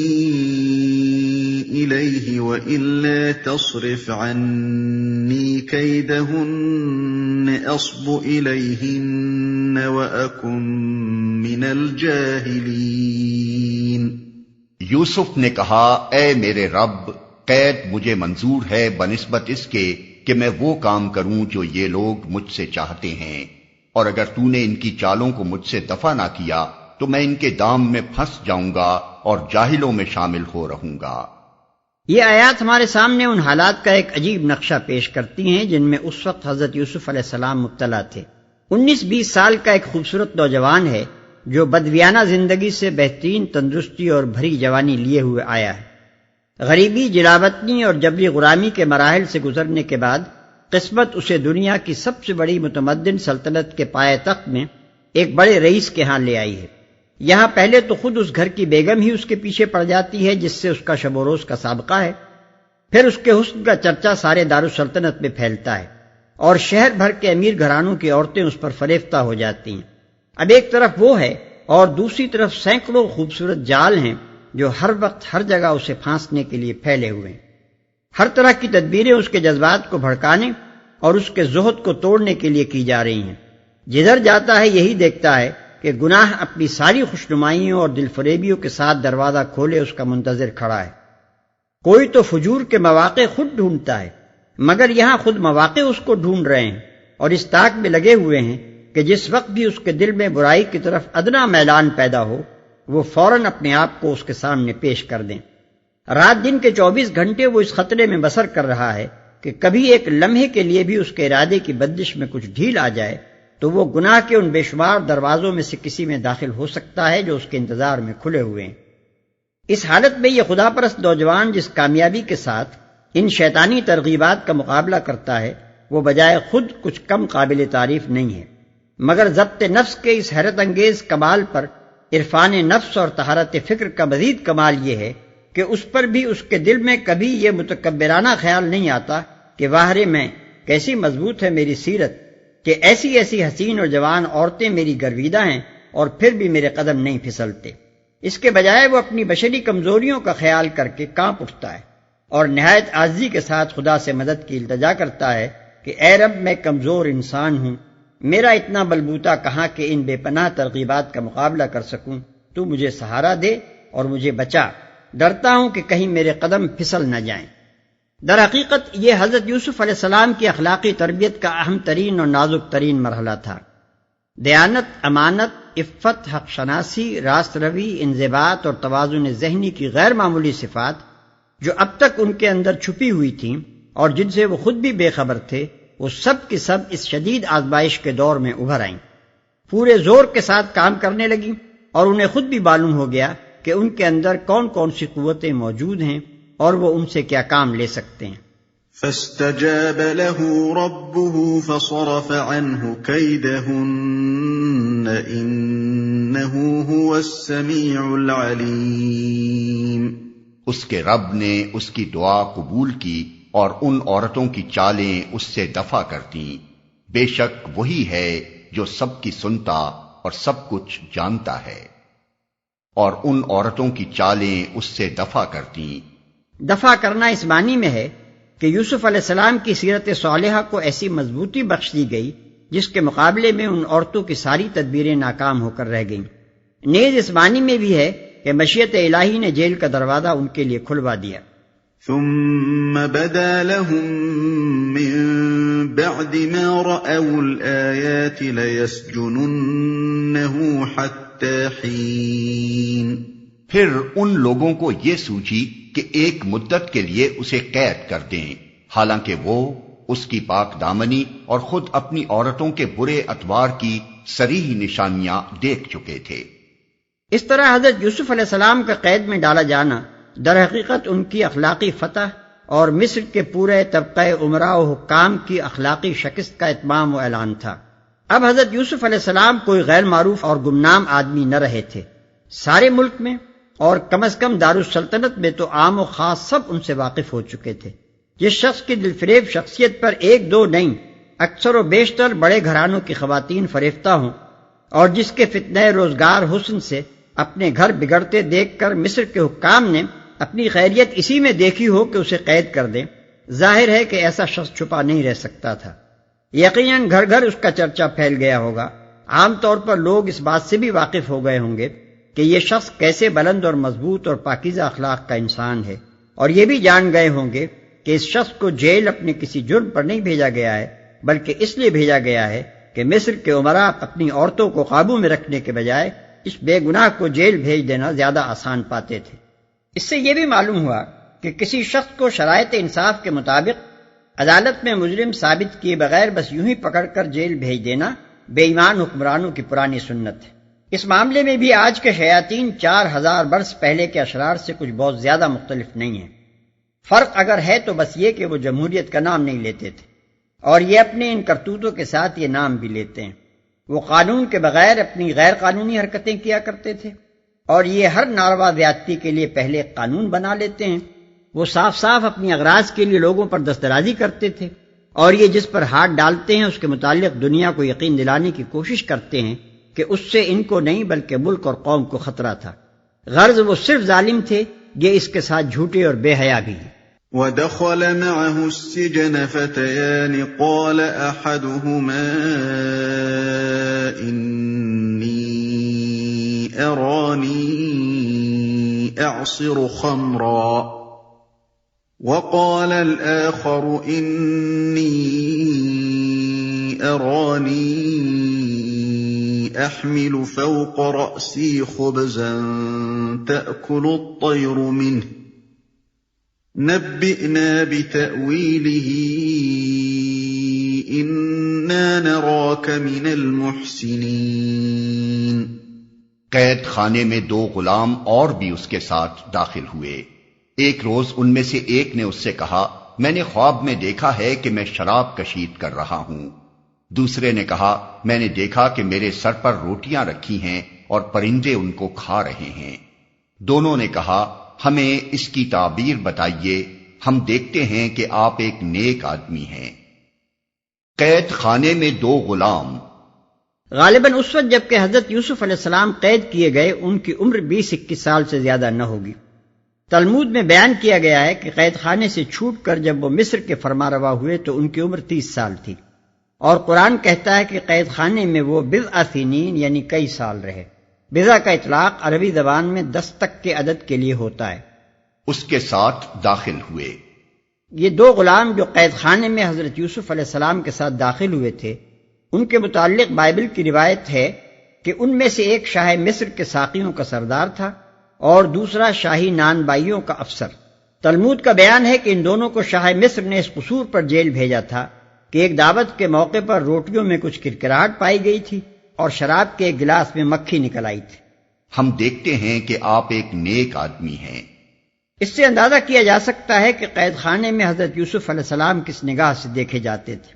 إليه وإلا تصرف عني كيدهن أصب إليهن وأكن من الجاهلين۔ یوسف نے کہا، اے میرے رب، قید مجھے منظور ہے بنسبت اس کے کہ میں وہ کام کروں جو یہ لوگ مجھ سے چاہتے ہیں، اور اگر تو نے ان کی چالوں کو مجھ سے دفع نہ کیا تو میں ان کے دام میں پھنس جاؤں گا اور جاہلوں میں شامل ہو رہوں گا۔ یہ آیات ہمارے سامنے ان حالات کا ایک عجیب نقشہ پیش کرتی ہیں جن میں اس وقت حضرت یوسف علیہ السلام مبتلا تھے۔ 19-20 سال کا ایک خوبصورت نوجوان ہے جو بدویانہ زندگی سے بہترین تندرستی اور بھری جوانی لیے ہوئے آیا ہے۔ غریبی، جلاوطنی اور جبری غلامی کے مراحل سے گزرنے کے بعد قسمت اسے دنیا کی سب سے بڑی متمدن سلطنت کے پائے تخت میں ایک بڑے رئیس کے ہاں لے آئی ہے۔ یہاں پہلے تو خود اس گھر کی بیگم ہی اس کے پیچھے پڑ جاتی ہے جس سے اس کا شب و روز کا سابقہ ہے، پھر اس کے حسن کا چرچا سارے دارالسلطنت میں پھیلتا ہے اور شہر بھر کے امیر گھرانوں کی عورتیں اس پر فریفتہ ہو جاتی ہیں۔ اب ایک طرف وہ ہے اور دوسری طرف سینکڑوں خوبصورت جال ہیں جو ہر وقت ہر جگہ اسے پھانسنے کے لیے پھیلے ہوئے ہیں۔ ہر طرح کی تدبیریں اس کے جذبات کو بھڑکانے اور اس کے زہد کو توڑنے کے لیے کی جا رہی ہیں۔ جدھر جاتا ہے یہی دیکھتا ہے کہ گناہ اپنی ساری خوشنمائیوں اور دل فریبیوں کے ساتھ دروازہ کھولے اس کا منتظر کھڑا ہے۔ کوئی تو فجور کے مواقع خود ڈھونڈتا ہے، مگر یہاں خود مواقع اس کو ڈھونڈ رہے ہیں اور اس طاق میں لگے ہوئے ہیں کہ جس وقت بھی اس کے دل میں برائی کی طرف ادنا میلان پیدا ہو وہ فوراً اپنے آپ کو اس کے سامنے پیش کر دیں۔ رات دن کے 24 گھنٹے وہ اس خطرے میں بسر کر رہا ہے کہ کبھی ایک لمحے کے لیے بھی اس کے ارادے کی بندش میں کچھ ڈھیل آ جائے تو وہ گناہ کے ان بے شمار دروازوں میں سے کسی میں داخل ہو سکتا ہے جو اس کے انتظار میں کھلے ہوئے ہیں۔ اس حالت میں یہ خدا پرست نوجوان جس کامیابی کے ساتھ ان شیطانی ترغیبات کا مقابلہ کرتا ہے وہ بجائے خود کچھ کم قابل تعریف نہیں ہے، مگر ضبط نفس کے اس حیرت انگیز کمال پر عرفان نفس اور طہارت فکر کا مزید کمال یہ ہے کہ اس پر بھی اس کے دل میں کبھی یہ متکبرانہ خیال نہیں آتا کہ واہرے میں کیسی مضبوط ہے میری سیرت کہ ایسی ایسی حسین اور جوان عورتیں میری گرویدہ ہیں اور پھر بھی میرے قدم نہیں پھسلتے۔ اس کے بجائے وہ اپنی بشری کمزوریوں کا خیال کر کے کانپ اٹھتا ہے اور نہایت عاجزی کے ساتھ خدا سے مدد کی التجا کرتا ہے کہ اے رب، میں کمزور انسان ہوں، میرا اتنا بلبوتا کہاں کہ ان بے پناہ ترغیبات کا مقابلہ کر سکوں، تو مجھے سہارا دے اور مجھے بچا، ڈرتا ہوں کہ کہیں میرے قدم پھسل نہ جائیں۔ در حقیقت یہ حضرت یوسف علیہ السلام کی اخلاقی تربیت کا اہم ترین اور نازک ترین مرحلہ تھا۔ دیانت، امانت، عفت، حق شناسی، راست روی، انضباط اور توازن ذہنی کی غیر معمولی صفات جو اب تک ان کے اندر چھپی ہوئی تھیں اور جن سے وہ خود بھی بے خبر تھے، وہ سب کی سب اس شدید آزمائش کے دور میں ابھر آئیں، پورے زور کے ساتھ کام کرنے لگیں اور انہیں خود بھی معلوم ہو گیا کہ ان کے اندر کون کون سی قوتیں موجود ہیں اور وہ ان سے کیا کام لے سکتے ہیں۔ فاستجاب له ربه فصرف عنه كيدهن إنه هو السميع العليم۔ اس کے رب نے اس کی دعا قبول کی اور ان عورتوں کی چالیں اس سے دفع کر دیں، بے شک وہی ہے جو سب کی سنتا اور سب کچھ جانتا ہے۔ اور ان عورتوں کی چالیں اس سے دفع کر دیں۔ دفع کرنا اس معنی میں ہے کہ یوسف علیہ السلام کی سیرت صالحہ کو ایسی مضبوطی بخش دی گئی جس کے مقابلے میں ان عورتوں کی ساری تدبیریں ناکام ہو کر رہ گئیں۔ نیز اس معنی میں بھی ہے کہ مشیت الہی نے جیل کا دروازہ ان کے لیے کھلوا دیا۔ ثم بدا لهم من بعد ما رأوا الآيات ليسجننه حتى حين۔ پھر ان لوگوں کو یہ سوچی کہ ایک مدت کے لیے اسے قید کر دیں، حالانکہ وہ اس کی پاک دامنی اور خود اپنی عورتوں کے برے اطوار کی صریح نشانیاں دیکھ چکے تھے۔ اس طرح حضرت یوسف علیہ السلام کا قید میں ڈالا جانا در حقیقت ان کی اخلاقی فتح اور مصر کے پورے طبقہ عمراء و حکام کی اخلاقی شکست کا اتمام و اعلان تھا۔ اب حضرت یوسف علیہ السلام کوئی غیر معروف اور گمنام آدمی نہ رہے تھے، سارے ملک میں اور کم از کم دارالسلطنت میں تو عام و خاص سب ان سے واقف ہو چکے تھے۔ جس شخص کی دلفریب شخصیت پر ایک دو نہیں، اکثر و بیشتر بڑے گھرانوں کی خواتین فریفتہ ہوں، اور جس کے فتنہ روزگار حسن سے اپنے گھر بگڑتے دیکھ کر مصر کے حکام نے اپنی خیریت اسی میں دیکھی ہو کہ اسے قید کر دیں، ظاہر ہے کہ ایسا شخص چھپا نہیں رہ سکتا تھا۔ یقیناً گھر گھر اس کا چرچا پھیل گیا ہوگا۔ عام طور پر لوگ اس بات سے بھی واقف ہو گئے ہوں گے کہ یہ شخص کیسے بلند اور مضبوط اور پاکیزہ اخلاق کا انسان ہے، اور یہ بھی جان گئے ہوں گے کہ اس شخص کو جیل اپنے کسی جرم پر نہیں بھیجا گیا ہے، بلکہ اس لیے بھیجا گیا ہے کہ مصر کے امراء اپنی عورتوں کو قابو میں رکھنے کے بجائے اس بے گناہ کو جیل بھیج دینا زیادہ آسان پاتے تھے۔ اس سے یہ بھی معلوم ہوا کہ کسی شخص کو شرائط انصاف کے مطابق عدالت میں مجرم ثابت کیے بغیر بس یوں ہی پکڑ کر جیل بھیج دینا بے ایمان حکمرانوں کی پرانی سنت ہے۔ اس معاملے میں بھی آج کے شیاطین 4000 برس پہلے کے اشرار سے کچھ بہت زیادہ مختلف نہیں ہیں۔ فرق اگر ہے تو بس یہ کہ وہ جمہوریت کا نام نہیں لیتے تھے، اور یہ اپنے ان کرتوتوں کے ساتھ یہ نام بھی لیتے ہیں۔ وہ قانون کے بغیر اپنی غیر قانونی حرکتیں کیا کرتے تھے، اور یہ ہر ناروا زیادتی کے لیے پہلے قانون بنا لیتے ہیں۔ وہ صاف صاف اپنی اغراض کے لیے لوگوں پر دسترازی کرتے تھے، اور یہ جس پر ہاتھ ڈالتے ہیں اس کے متعلق دنیا کو یقین دلانے کی کوشش کرتے ہیں کہ اس سے ان کو نہیں بلکہ ملک اور قوم کو خطرہ تھا۔ غرض وہ صرف ظالم تھے، یہ اس کے ساتھ جھوٹے اور بے حیا بھی ہیں۔ وَدَخَلَ مَعَهُ السِّجْنَ فَتَيَانِ قَالَ أَحَدُهُمَا إِنِّي أَرَانِي أَعْصِرُ خَمْرًا وَقَالَ الْآخَرُ إِنِّي أَرَانِي أَحْمِلُ فَوْقَ رَأْسِي خُبْزًا تَأْكُلُ الطَّيْرُ مِنْهُ نَبِّئْنَا بِتَأْوِيلِهِ إِنَّا نَرَاكَ مِنَ الْمُحْسِنِينَ۔ قید خانے میں 2 غلام اور بھی اس کے ساتھ داخل ہوئے۔ ایک روز ان میں سے ایک نے اس سے کہا، میں نے خواب میں دیکھا ہے کہ میں شراب کشید کر رہا ہوں۔ دوسرے نے کہا، میں نے دیکھا کہ میرے سر پر روٹیاں رکھی ہیں اور پرندے ان کو کھا رہے ہیں۔ دونوں نے کہا، ہمیں اس کی تعبیر بتائیے، ہم دیکھتے ہیں کہ آپ ایک نیک آدمی ہیں۔ قید خانے میں 2 غلام۔ غالباً اس وقت جبکہ حضرت یوسف علیہ السلام قید کیے گئے ان کی عمر 20-21 سال سے زیادہ نہ ہوگی۔ تلمود میں بیان کیا گیا ہے کہ قید خانے سے چھوٹ کر جب وہ مصر کے فرمانروا ہوئے تو ان کی عمر 30 سال تھی، اور قرآن کہتا ہے کہ قید خانے میں وہ بضع سنین یعنی کئی سال رہے۔ بضع کا اطلاق عربی زبان میں 10 تک کے عدد کے لیے ہوتا ہے۔ اس کے ساتھ داخل ہوئے۔ یہ 2 غلام جو قید خانے میں حضرت یوسف علیہ السلام کے ساتھ داخل ہوئے تھے، ان کے متعلق بائبل کی روایت ہے کہ ان میں سے ایک شاہ مصر کے ساقیوں کا سردار تھا اور دوسرا شاہی نان بائیوں کا افسر۔ تلمود کا بیان ہے کہ ان دونوں کو شاہ مصر نے اس قصور پر جیل بھیجا تھا کہ ایک دعوت کے موقع پر روٹیوں میں کچھ کرکراہٹ پائی گئی تھی اور شراب کے ایک گلاس میں مکھی نکل آئی تھی۔ ہم دیکھتے ہیں کہ آپ ایک نیک آدمی ہیں۔ اس سے اندازہ کیا جا سکتا ہے کہ قید خانے میں حضرت یوسف علیہ السلام کس نگاہ سے دیکھے جاتے تھے۔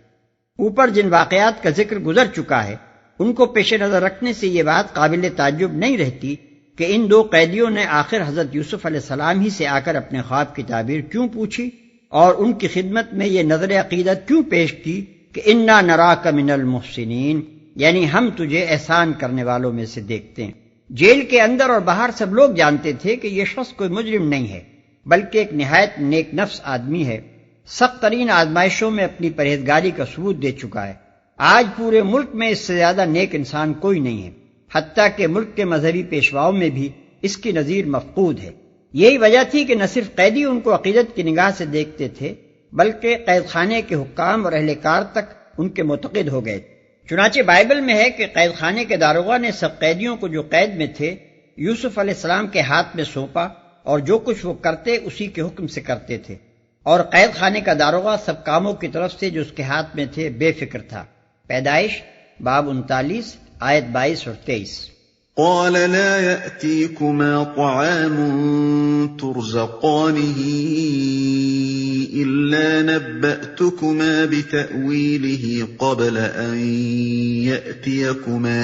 اوپر جن واقعات کا ذکر گزر چکا ہے ان کو پیش نظر رکھنے سے یہ بات قابل تعجب نہیں رہتی کہ ان 2 قیدیوں نے آخر حضرت یوسف علیہ السلام ہی سے آ کر اپنے خواب کی تعبیر کیوں پوچھی اور ان کی خدمت میں یہ نظر عقیدت کیوں پیش کی کہ انا نراک من المحسنین، یعنی ہم تجھے احسان کرنے والوں میں سے دیکھتے ہیں۔ جیل کے اندر اور باہر سب لوگ جانتے تھے کہ یہ شخص کوئی مجرم نہیں ہے بلکہ ایک نہایت نیک نفس آدمی ہے، سخت ترین آزمائشوں میں اپنی پرہیزگاری کا ثبوت دے چکا ہے۔ آج پورے ملک میں اس سے زیادہ نیک انسان کوئی نہیں ہے، حتیٰ کہ ملک کے مذہبی پیشواؤں میں بھی اس کی نظیر مفقود ہے۔ یہی وجہ تھی کہ نہ صرف قیدی ان کو عقیدت کی نگاہ سے دیکھتے تھے بلکہ قید خانے کے حکام اور اہلکار تک ان کے معتقد ہو گئے۔ چنانچہ بائبل میں ہے کہ قید خانے کے داروغہ نے سب قیدیوں کو جو قید میں تھے یوسف علیہ السلام کے ہاتھ میں سونپا، اور جو کچھ وہ کرتے اسی کے حکم سے کرتے تھے، اور قید خانے کا داروغہ سب کاموں کی طرف سے جو اس کے ہاتھ میں تھے بے فکر تھا۔ پیدائش باب 39 آیت 22 اور 23۔ قال لا يأتيكما طعام ترزقانه إلا نبأتكما بتأويله قبل أن يأتيكما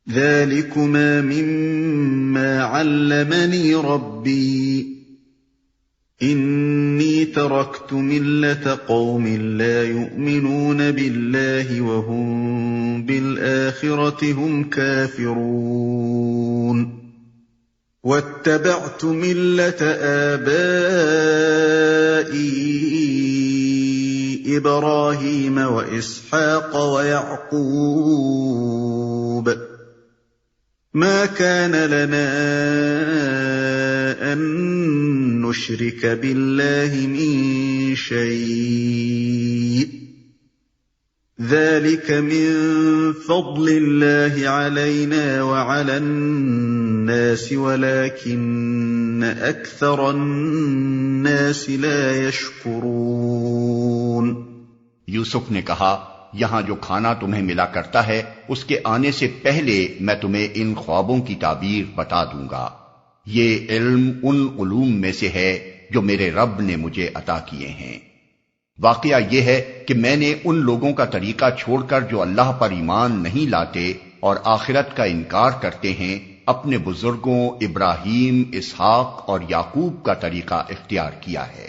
ذلكما مما علمني ربي إني تركت ملة قوم لا يؤمنون بالله وهم بالآخرة هم كافرون۔ واتبعت ملة آبائي إبراهيم وإسحاق ويعقوب ما كان لنا أن نشرك بالله من شيء ذلك من فضل الله علينا وعلى الناس ولكن أكثر الناس لا يشكرون۔ یوسف نے کہا، یہاں جو کھانا تمہیں ملا کرتا ہے اس کے آنے سے پہلے میں تمہیں ان خوابوں کی تعبیر بتا دوں گا۔ یہ علم ان علوم میں سے ہے جو میرے رب نے مجھے عطا کیے ہیں۔ واقعہ یہ ہے کہ میں نے ان لوگوں کا طریقہ چھوڑ کر جو اللہ پر ایمان نہیں لاتے اور آخرت کا انکار کرتے ہیں، اپنے بزرگوں ابراہیم، اسحاق اور یعقوب کا طریقہ اختیار کیا ہے۔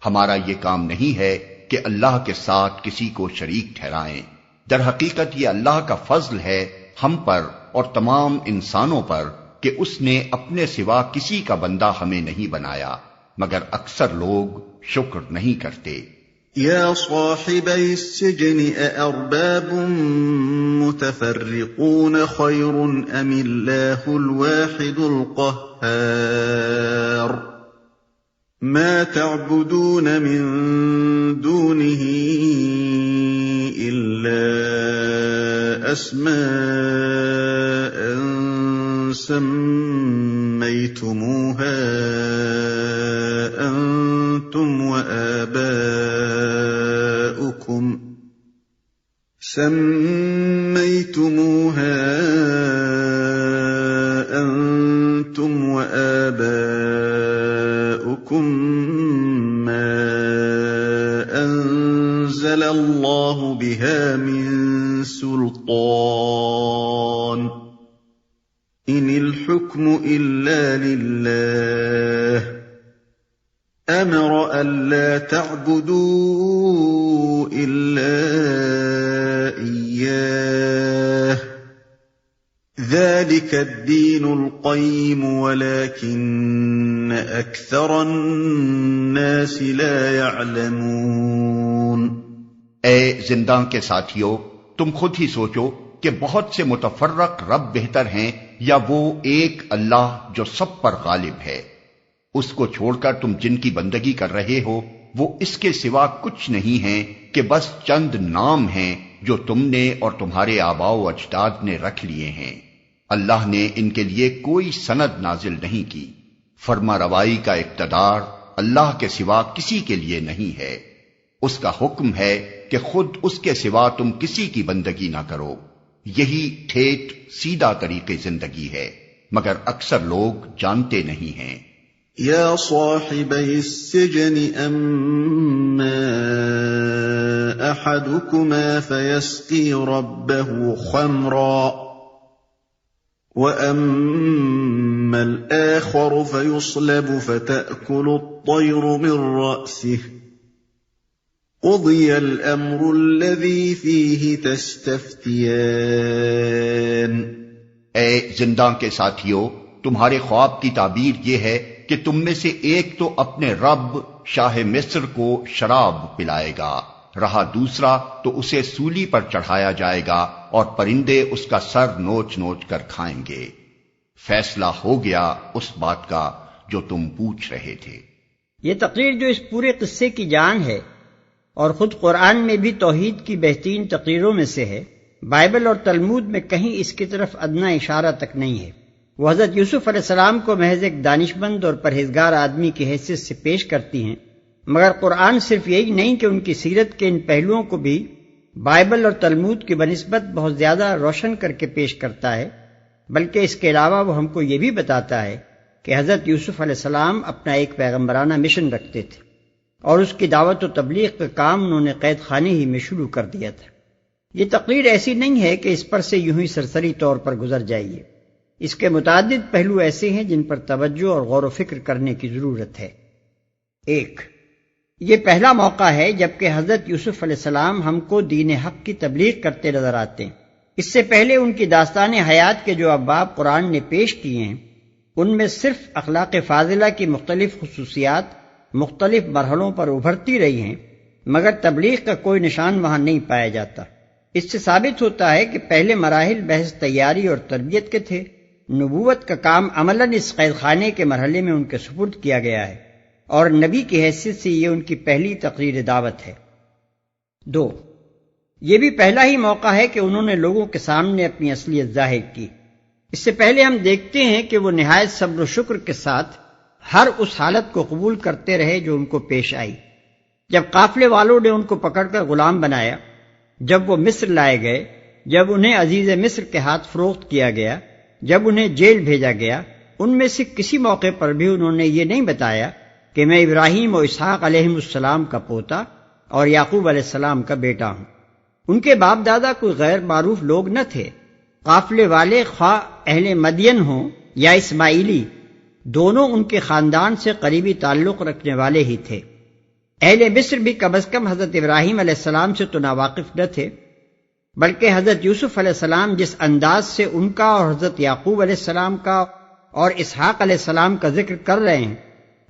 ہمارا یہ کام نہیں ہے کہ اللہ کے ساتھ کسی کو شریک ٹھہرائیں۔ در حقیقت یہ اللہ کا فضل ہے ہم پر اور تمام انسانوں پر کہ اس نے اپنے سوا کسی کا بندہ ہمیں نہیں بنایا، مگر اکثر لوگ شکر نہیں کرتے۔ یا صاحبی السجن أأرباب متفرقون خير أم الله الواحد القهار ما تعبدون من دونه إلا أسماء سميتموها أنتم وآباؤكم ما أنزل الله بها من سلطان إن الحكم إلا لله أمر ألا تعبدوا إلا إياه ذلك الدين القيم ولكن أكثر الناس لا يعلمون۔ اے زنداں کے ساتھیو، تم خود ہی سوچو کہ بہت سے متفرق رب بہتر ہیں یا وہ ایک اللہ جو سب پر غالب ہے؟ اس کو چھوڑ کر تم جن کی بندگی کر رہے ہو وہ اس کے سوا کچھ نہیں ہیں کہ بس چند نام ہیں جو تم نے اور تمہارے آباء و اجداد نے رکھ لیے ہیں۔ اللہ نے ان کے لیے کوئی سند نازل نہیں کی۔ فرما روائی کا اقتدار اللہ کے سوا کسی کے لیے نہیں ہے۔ اس کا حکم ہے کہ خود اس کے سوا تم کسی کی بندگی نہ کرو۔ یہی ٹھیٹ سیدھا طریقے زندگی ہے، مگر اکثر لوگ جانتے نہیں ہیں۔ یا صاحبی السجن اما احدكما فيسقي ربه خمرا واما الاخر فيصلب فتأكل الطير من رأسه قضي الامر الذي فيه تستفتيان۔ اے زنداں کے ساتھیو، تمہارے خواب کی تعبیر یہ ہے کہ تم میں سے ایک تو اپنے رب شاہ مصر کو شراب پلائے گا، رہا دوسرا تو اسے سولی پر چڑھایا جائے گا اور پرندے اس کا سر نوچ نوچ کر کھائیں گے۔ فیصلہ ہو گیا اس بات کا جو تم پوچھ رہے تھے۔ یہ تقریر جو اس پورے قصے کی جان ہے اور خود قرآن میں بھی توحید کی بہترین تقریروں میں سے ہے، بائبل اور تلمود میں کہیں اس کی طرف ادنا اشارہ تک نہیں ہے۔ وہ حضرت یوسف علیہ السلام کو محض ایک دانشمند اور پرہیزگار آدمی کی حیثیت سے پیش کرتی ہیں، مگر قرآن صرف یہی نہیں کہ ان کی سیرت کے ان پہلوؤں کو بھی بائبل اور تلمود کی بنسبت بہت زیادہ روشن کر کے پیش کرتا ہے، بلکہ اس کے علاوہ وہ ہم کو یہ بھی بتاتا ہے کہ حضرت یوسف علیہ السلام اپنا ایک پیغمبرانہ مشن رکھتے تھے اور اس کی دعوت و تبلیغ کا کام انہوں نے قید خانے ہی میں شروع کر دیا تھا۔ یہ تقریر ایسی نہیں ہے کہ اس پر سے یوں ہی سرسری طور پر گزر جائیے، اس کے متعدد پہلو ایسے ہیں جن پر توجہ اور غور و فکر کرنے کی ضرورت ہے۔ 1، یہ پہلا موقع ہے جبکہ حضرت یوسف علیہ السلام ہم کو دین حق کی تبلیغ کرتے نظر آتے ہیں۔ اس سے پہلے ان کی داستان حیات کے جو ابواب قرآن نے پیش کیے ہیں ان میں صرف اخلاق فاضلہ کی مختلف خصوصیات مختلف مرحلوں پر ابھرتی رہی ہیں، مگر تبلیغ کا کوئی نشان وہاں نہیں پایا جاتا۔ اس سے ثابت ہوتا ہے کہ پہلے مراحل محض تیاری اور تربیت کے تھے، نبوت کا کام عملاً اس قید خانے کے مرحلے میں ان کے سپرد کیا گیا ہے، اور نبی کی حیثیت سے یہ ان کی پہلی تقریر دعوت ہے۔ 2، یہ بھی پہلا ہی موقع ہے کہ انہوں نے لوگوں کے سامنے اپنی اصلیت ظاہر کی۔ اس سے پہلے ہم دیکھتے ہیں کہ وہ نہایت صبر و شکر کے ساتھ ہر اس حالت کو قبول کرتے رہے جو ان کو پیش آئی۔ جب قافلے والوں نے ان کو پکڑ کر غلام بنایا، جب وہ مصر لائے گئے، جب انہیں عزیز مصر کے ہاتھ فروخت کیا گیا، جب انہیں جیل بھیجا گیا، ان میں سے کسی موقع پر بھی انہوں نے یہ نہیں بتایا کہ میں ابراہیم و اسحاق علیہ السلام کا پوتا اور یعقوب علیہ السلام کا بیٹا ہوں۔ ان کے باپ دادا کوئی غیر معروف لوگ نہ تھے۔ قافلے والے خواہ اہل مدین ہوں یا اسماعیلی، دونوں ان کے خاندان سے قریبی تعلق رکھنے والے ہی تھے۔ اہل مصر بھی کم از کم حضرت ابراہیم علیہ السلام سے تو ناواقف نہ تھے، بلکہ حضرت یوسف علیہ السلام جس انداز سے ان کا اور حضرت یعقوب علیہ السلام کا اور اسحاق علیہ السلام کا ذکر کر رہے ہیں،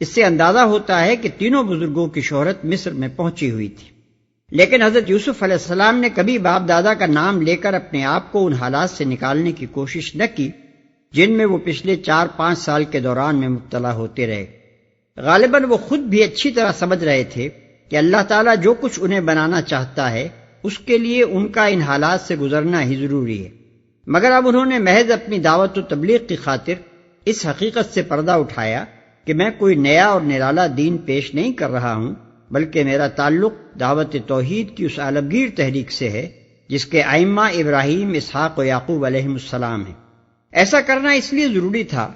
اس سے اندازہ ہوتا ہے کہ تینوں بزرگوں کی شہرت مصر میں پہنچی ہوئی تھی۔ لیکن حضرت یوسف علیہ السلام نے کبھی باپ دادا کا نام لے کر اپنے آپ کو ان حالات سے نکالنے کی کوشش نہ کی جن میں وہ پچھلے 4-5 سال کے دوران میں مبتلا ہوتے رہے۔ غالباً وہ خود بھی اچھی طرح سمجھ رہے تھے کہ اللہ تعالیٰ جو کچھ انہیں بنانا چاہتا ہے اس کے لیے ان کا ان حالات سے گزرنا ہی ضروری ہے، مگر اب انہوں نے محض اپنی دعوت و تبلیغ کی خاطر اس حقیقت سے پردہ اٹھایا کہ میں کوئی نیا اور نرالا دین پیش نہیں کر رہا ہوں، بلکہ میرا تعلق دعوت توحید کی اس عالمگیر تحریک سے ہے جس کے ائمہ ابراہیم، اسحاق و یعقوب علیہ السلام ہیں۔ ایسا کرنا اس لیے ضروری تھا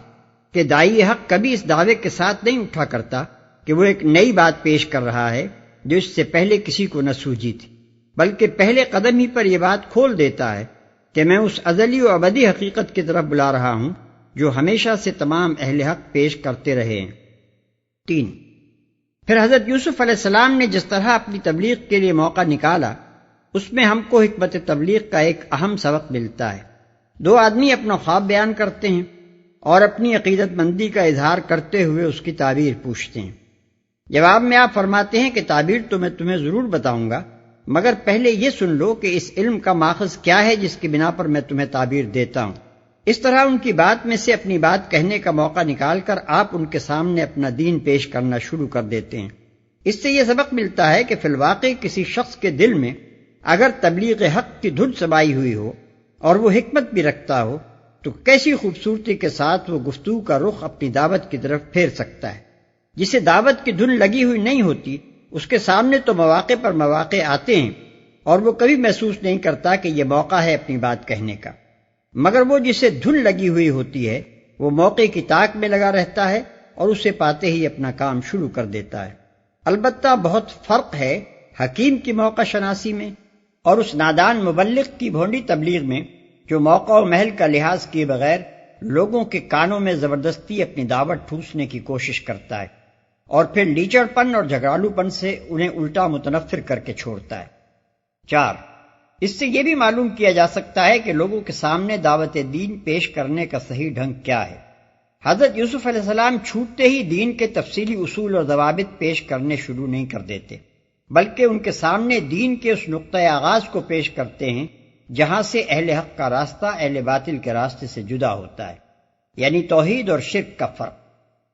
کہ داعی حق کبھی اس دعوے کے ساتھ نہیں اٹھا کرتا کہ وہ ایک نئی بات پیش کر رہا ہے جو اس سے پہلے کسی کو نہ سوجی تھی، بلکہ پہلے قدم ہی پر یہ بات کھول دیتا ہے کہ میں اس ازلی و ابدی حقیقت کی طرف بلا رہا ہوں جو ہمیشہ سے تمام اہل حق پیش کرتے رہے ہیں۔ 3، پھر حضرت یوسف علیہ السلام نے جس طرح اپنی تبلیغ کے لیے موقع نکالا، اس میں ہم کو حکمت تبلیغ کا ایک اہم سبق ملتا ہے۔ 2 آدمی اپنا خواب بیان کرتے ہیں اور اپنی عقیدت مندی کا اظہار کرتے ہوئے اس کی تعبیر پوچھتے ہیں۔ جواب میں آپ فرماتے ہیں کہ تعبیر تو میں تمہیں ضرور بتاؤں گا، مگر پہلے یہ سن لو کہ اس علم کا ماخذ کیا ہے جس کی بنا پر میں تمہیں تعبیر دیتا ہوں۔ اس طرح ان کی بات میں سے اپنی بات کہنے کا موقع نکال کر آپ ان کے سامنے اپنا دین پیش کرنا شروع کر دیتے ہیں۔ اس سے یہ سبق ملتا ہے کہ فی الواقع کسی شخص کے دل میں اگر تبلیغ حق کی دھن سمائی ہوئی ہو اور وہ حکمت بھی رکھتا ہو تو کیسی خوبصورتی کے ساتھ وہ گفتگو کا رخ اپنی دعوت کی طرف پھیر سکتا ہے۔ جسے دعوت کی دھن لگی ہوئی نہیں ہوتی اس کے سامنے تو مواقع پر مواقع آتے ہیں اور وہ کبھی محسوس نہیں کرتا کہ یہ موقع ہے اپنی بات کہنے کا، مگر وہ جسے دھن لگی ہوئی ہوتی ہے وہ موقع کی تاک میں لگا رہتا ہے اور اسے پاتے ہی اپنا کام شروع کر دیتا ہے۔ البتہ بہت فرق ہے حکیم کی موقع شناسی میں اور اس نادان مبلغ کی بھونڈی تبلیغ میں جو موقع و محل کا لحاظ کیے بغیر لوگوں کے کانوں میں زبردستی اپنی دعوت ٹھوسنے کی کوشش کرتا ہے اور پھر لیچڑ پن اور جھگڑالو پن سے انہیں الٹا متنفر کر کے چھوڑتا ہے۔ 4، اس سے یہ بھی معلوم کیا جا سکتا ہے کہ لوگوں کے سامنے دعوت دین پیش کرنے کا صحیح ڈھنگ کیا ہے۔ حضرت یوسف علیہ السلام چھوٹتے ہی دین کے تفصیلی اصول اور ضوابط پیش کرنے شروع نہیں کر دیتے، بلکہ ان کے سامنے دین کے اس نقطۂ آغاز کو پیش کرتے ہیں جہاں سے اہل حق کا راستہ اہل باطل کے راستے سے جدا ہوتا ہے، یعنی توحید اور شرک کا فرق۔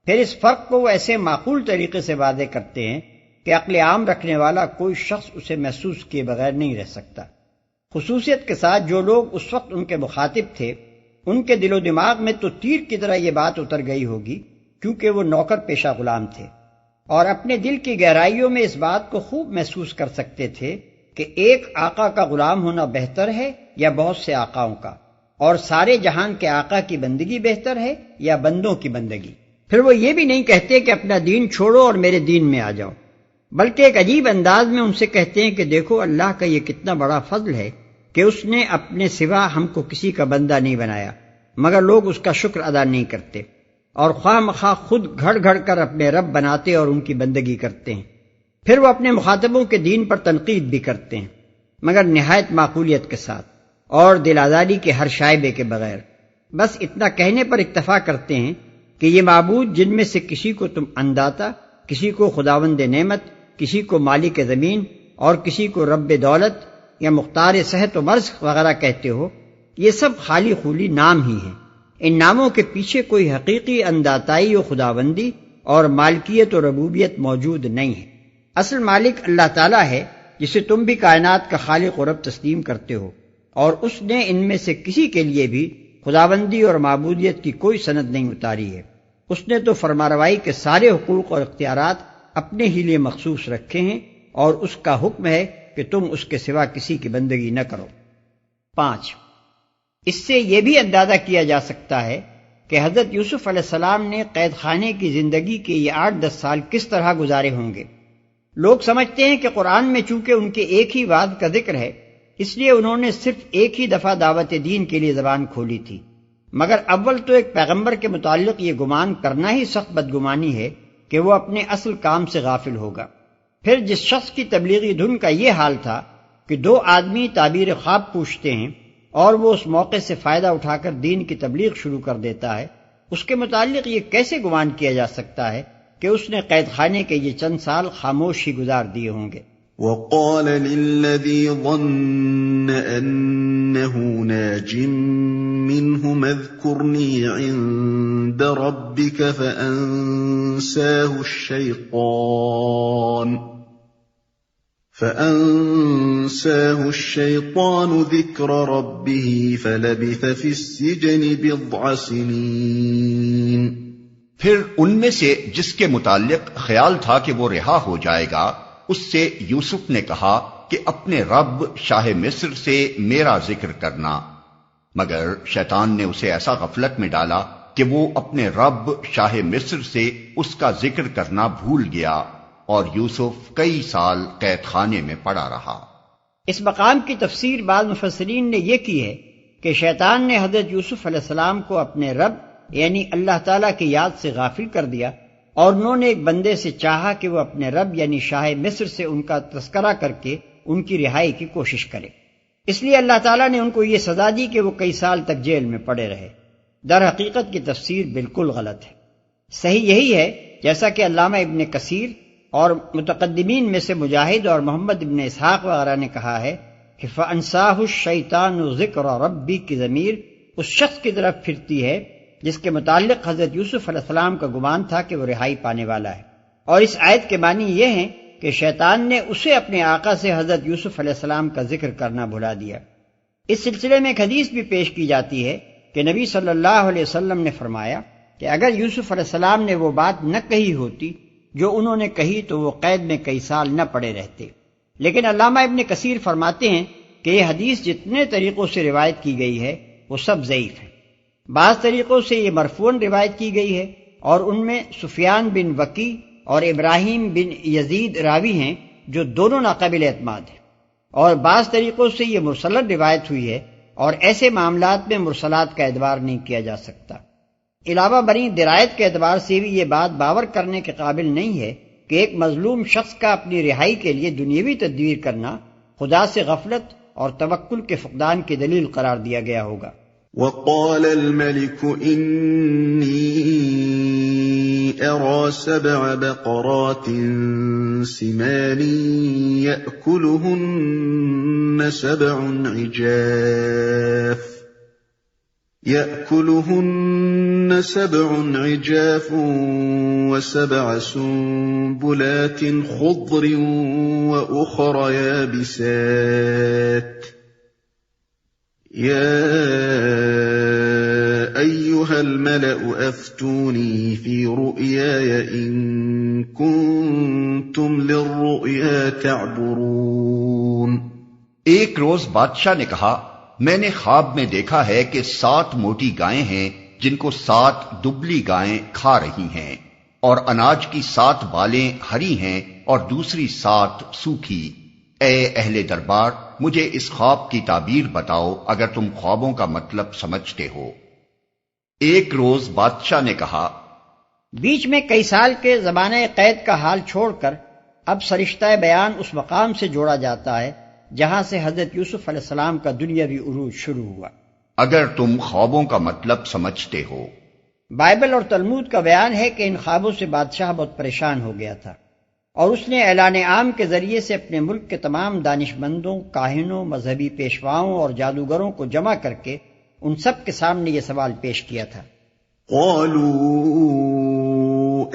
پھر اس فرق کو وہ ایسے معقول طریقے سے واضح کرتے ہیں کہ عقل عام رکھنے والا کوئی شخص اسے محسوس کیے بغیر نہیں رہ سکتا۔ خصوصیت کے ساتھ جو لوگ اس وقت ان کے مخاطب تھے ان کے دل و دماغ میں تو تیر کی طرح یہ بات اتر گئی ہوگی، کیونکہ وہ نوکر پیشہ غلام تھے اور اپنے دل کی گہرائیوں میں اس بات کو خوب محسوس کر سکتے تھے کہ ایک آقا کا غلام ہونا بہتر ہے یا بہت سے آقاؤں کا، اور سارے جہان کے آقا کی بندگی بہتر ہے یا بندوں کی بندگی۔ پھر وہ یہ بھی نہیں کہتے کہ اپنا دین چھوڑو اور میرے دین میں آ جاؤ، بلکہ ایک عجیب انداز میں ان سے کہتے ہیں کہ دیکھو اللہ کا یہ کتنا بڑا فضل ہے کہ اس نے اپنے سوا ہم کو کسی کا بندہ نہیں بنایا، مگر لوگ اس کا شکر ادا نہیں کرتے اور خواہ مخواہ خود گھڑ گھڑ کر اپنے رب بناتے اور ان کی بندگی کرتے ہیں۔ پھر وہ اپنے مخاطبوں کے دین پر تنقید بھی کرتے ہیں، مگر نہایت معقولیت کے ساتھ اور دل آزاری کے ہر شائبے کے بغیر۔ بس اتنا کہنے پر اکتفا کرتے ہیں کہ یہ معبود جن میں سے کسی کو تم انداتا، کسی کو خداوند نعمت، کسی کو مالک زمین اور کسی کو رب دولت یا مختار صحت و مرض وغیرہ کہتے ہو، یہ سب خالی خولی نام ہی ہیں۔ ان ناموں کے پیچھے کوئی حقیقی انداتائی و خداوندی اور مالکیت و ربوبیت موجود نہیں ہے۔ اصل مالک اللہ تعالیٰ ہے، جسے تم بھی کائنات کا خالق و رب تسلیم کرتے ہو، اور اس نے ان میں سے کسی کے لیے بھی خداوندی اور معبودیت کی کوئی سند نہیں اتاری ہے۔ اس نے تو فرمانروائی کے سارے حقوق اور اختیارات اپنے ہی لیے مخصوص رکھے ہیں، اور اس کا حکم ہے کہ تم اس کے سوا کسی کی بندگی نہ کرو۔ 5، اس سے یہ بھی اندازہ کیا جا سکتا ہے کہ حضرت یوسف علیہ السلام نے قید خانے کی زندگی کے یہ 8-10 سال کس طرح گزارے ہوں گے۔ لوگ سمجھتے ہیں کہ قرآن میں چونکہ ان کے ایک ہی وعد کا ذکر ہے، اس لیے انہوں نے صرف ایک ہی دفعہ دعوت دین کے لیے زبان کھولی تھی، مگر اول تو ایک پیغمبر کے متعلق یہ گمان کرنا ہی سخت بدگمانی ہے کہ وہ اپنے اصل کام سے غافل ہوگا۔ پھر جس شخص کی تبلیغی دھن کا یہ حال تھا کہ 2 آدمی تعبیر خواب پوچھتے ہیں اور وہ اس موقع سے فائدہ اٹھا کر دین کی تبلیغ شروع کر دیتا ہے، اس کے متعلق یہ کیسے گمان کیا جا سکتا ہے کہ اس نے قید خانے کے یہ چند سال خاموش ہی گزار دیے ہوں گے۔ وقال للذي ظن أنه ناج منهم اذكرني عند ربك فأنساه الشيطان ذكر ربه فلبث في السجن 10 سنين۔ پھر ان میں سے جس کے متعلق خیال تھا کہ وہ رہا ہو جائے گا، اس سے یوسف نے کہا کہ اپنے رب شاہ مصر سے میرا ذکر کرنا، مگر شیطان نے اسے ایسا غفلت میں ڈالا کہ وہ اپنے رب شاہ مصر سے اس کا ذکر کرنا بھول گیا، اور یوسف کئی سال قید خانے میں پڑا رہا۔ اس مقام کی تفسیر بعض مفسرین نے یہ کی ہے کہ شیطان نے حضرت یوسف علیہ السلام کو اپنے رب یعنی اللہ تعالیٰ کی یاد سے غافل کر دیا، اور انہوں نے ایک بندے سے چاہا کہ وہ اپنے رب یعنی شاہ مصر سے ان کا تذکرہ کر کے ان کی رہائی کی کوشش کرے۔ اس لیے اللہ تعالیٰ نے ان کو یہ سزا دی کہ وہ کئی سال تک جیل میں پڑے رہے۔ در حقیقت کی تفسیر بالکل غلط ہے۔ صحیح یہی ہے جیسا کہ علامہ ابن کثیر اور متقدمین میں سے مجاہد اور محمد ابن اسحاق وغیرہ نے کہا ہے کہ فَأَنْسَاهُ الشَّيْطَانُ ذِكْرَ رَبِّ کی ضمیر اس شخص کی طرف پھرتی ہے جس کے متعلق حضرت یوسف علیہ السلام کا گمان تھا کہ وہ رہائی پانے والا ہے، اور اس آیت کے معنی یہ ہیں کہ شیطان نے اسے اپنے آقا سے حضرت یوسف علیہ السلام کا ذکر کرنا بھلا دیا۔ اس سلسلے میں ایک حدیث بھی پیش کی جاتی ہے کہ نبی صلی اللہ علیہ وسلم نے فرمایا کہ اگر یوسف علیہ السلام نے وہ بات نہ کہی ہوتی جو انہوں نے کہی تو وہ قید میں کئی سال نہ پڑے رہتے۔ لیکن علامہ ابن کثیر فرماتے ہیں کہ یہ حدیث جتنے طریقوں سے روایت کی گئی ہے وہ سب ضعیف ہیں۔ بعض طریقوں سے یہ مرفوعاً روایت کی گئی ہے، اور ان میں سفیان بن وکی اور ابراہیم بن یزید راوی ہیں جو دونوں ناقابل اعتماد ہیں، اور بعض طریقوں سے یہ مرسلن روایت ہوئی ہے، اور ایسے معاملات میں مرسلات کا اعتبار نہیں کیا جا سکتا۔ علاوہ بری درایت کے اعتبار سے بھی یہ بات باور کرنے کے قابل نہیں ہے کہ ایک مظلوم شخص کا اپنی رہائی کے لیے دنیاوی تدبیر کرنا خدا سے غفلت اور توکل کے فقدان کی دلیل قرار دیا گیا ہوگا۔ وقال الملك إني أرى 7 بقرات سمان يأكلهن 7 عجاف و7 سنبلات خضر وأخر يابسات يا أيها الملأ أفتوني في رؤياي إن كنتم للرؤيا تعبرون۔ ایک روز بادشاہ نے کہا، میں نے خواب میں دیکھا ہے کہ 7 موٹی گائیں ہیں جن کو 7 دبلی گائیں کھا رہی ہیں، اور اناج کی 7 بالیں ہری ہیں اور دوسری 7 سوکھی۔ اے اہل دربار، مجھے اس خواب کی تعبیر بتاؤ اگر تم خوابوں کا مطلب سمجھتے ہو۔ ایک روز بادشاہ نے کہا۔ بیچ میں کئی سال کے زمانہ قید کا حال چھوڑ کر اب سرشتہ بیان اس مقام سے جوڑا جاتا ہے جہاں سے حضرت یوسف علیہ السلام کا دنیاوی عروج شروع ہوا۔ اگر تم خوابوں کا مطلب سمجھتے ہو۔ بائبل اور تلمود کا بیان ہے کہ ان خوابوں سے بادشاہ بہت پریشان ہو گیا تھا، اور اس نے اعلان عام کے ذریعے سے اپنے ملک کے تمام دانش مندوں، کاہنوں، مذہبی پیشواؤں اور جادوگروں کو جمع کر کے ان سب کے سامنے یہ سوال پیش کیا تھا۔ قالوا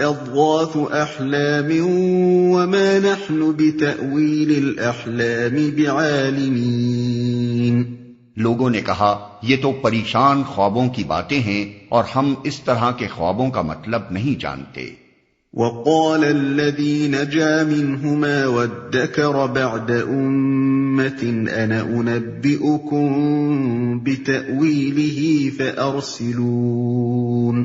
اضغاث احلام وما نحن بتأویل الاحلام بعالمین۔ لوگوں نے کہا یہ تو پریشان خوابوں کی باتیں ہیں اور ہم اس طرح کے خوابوں کا مطلب نہیں جانتے۔ وقال الذي نجا منهما وادكر بعد أمة أنا أنبئكم بتأويله فأرسلون۔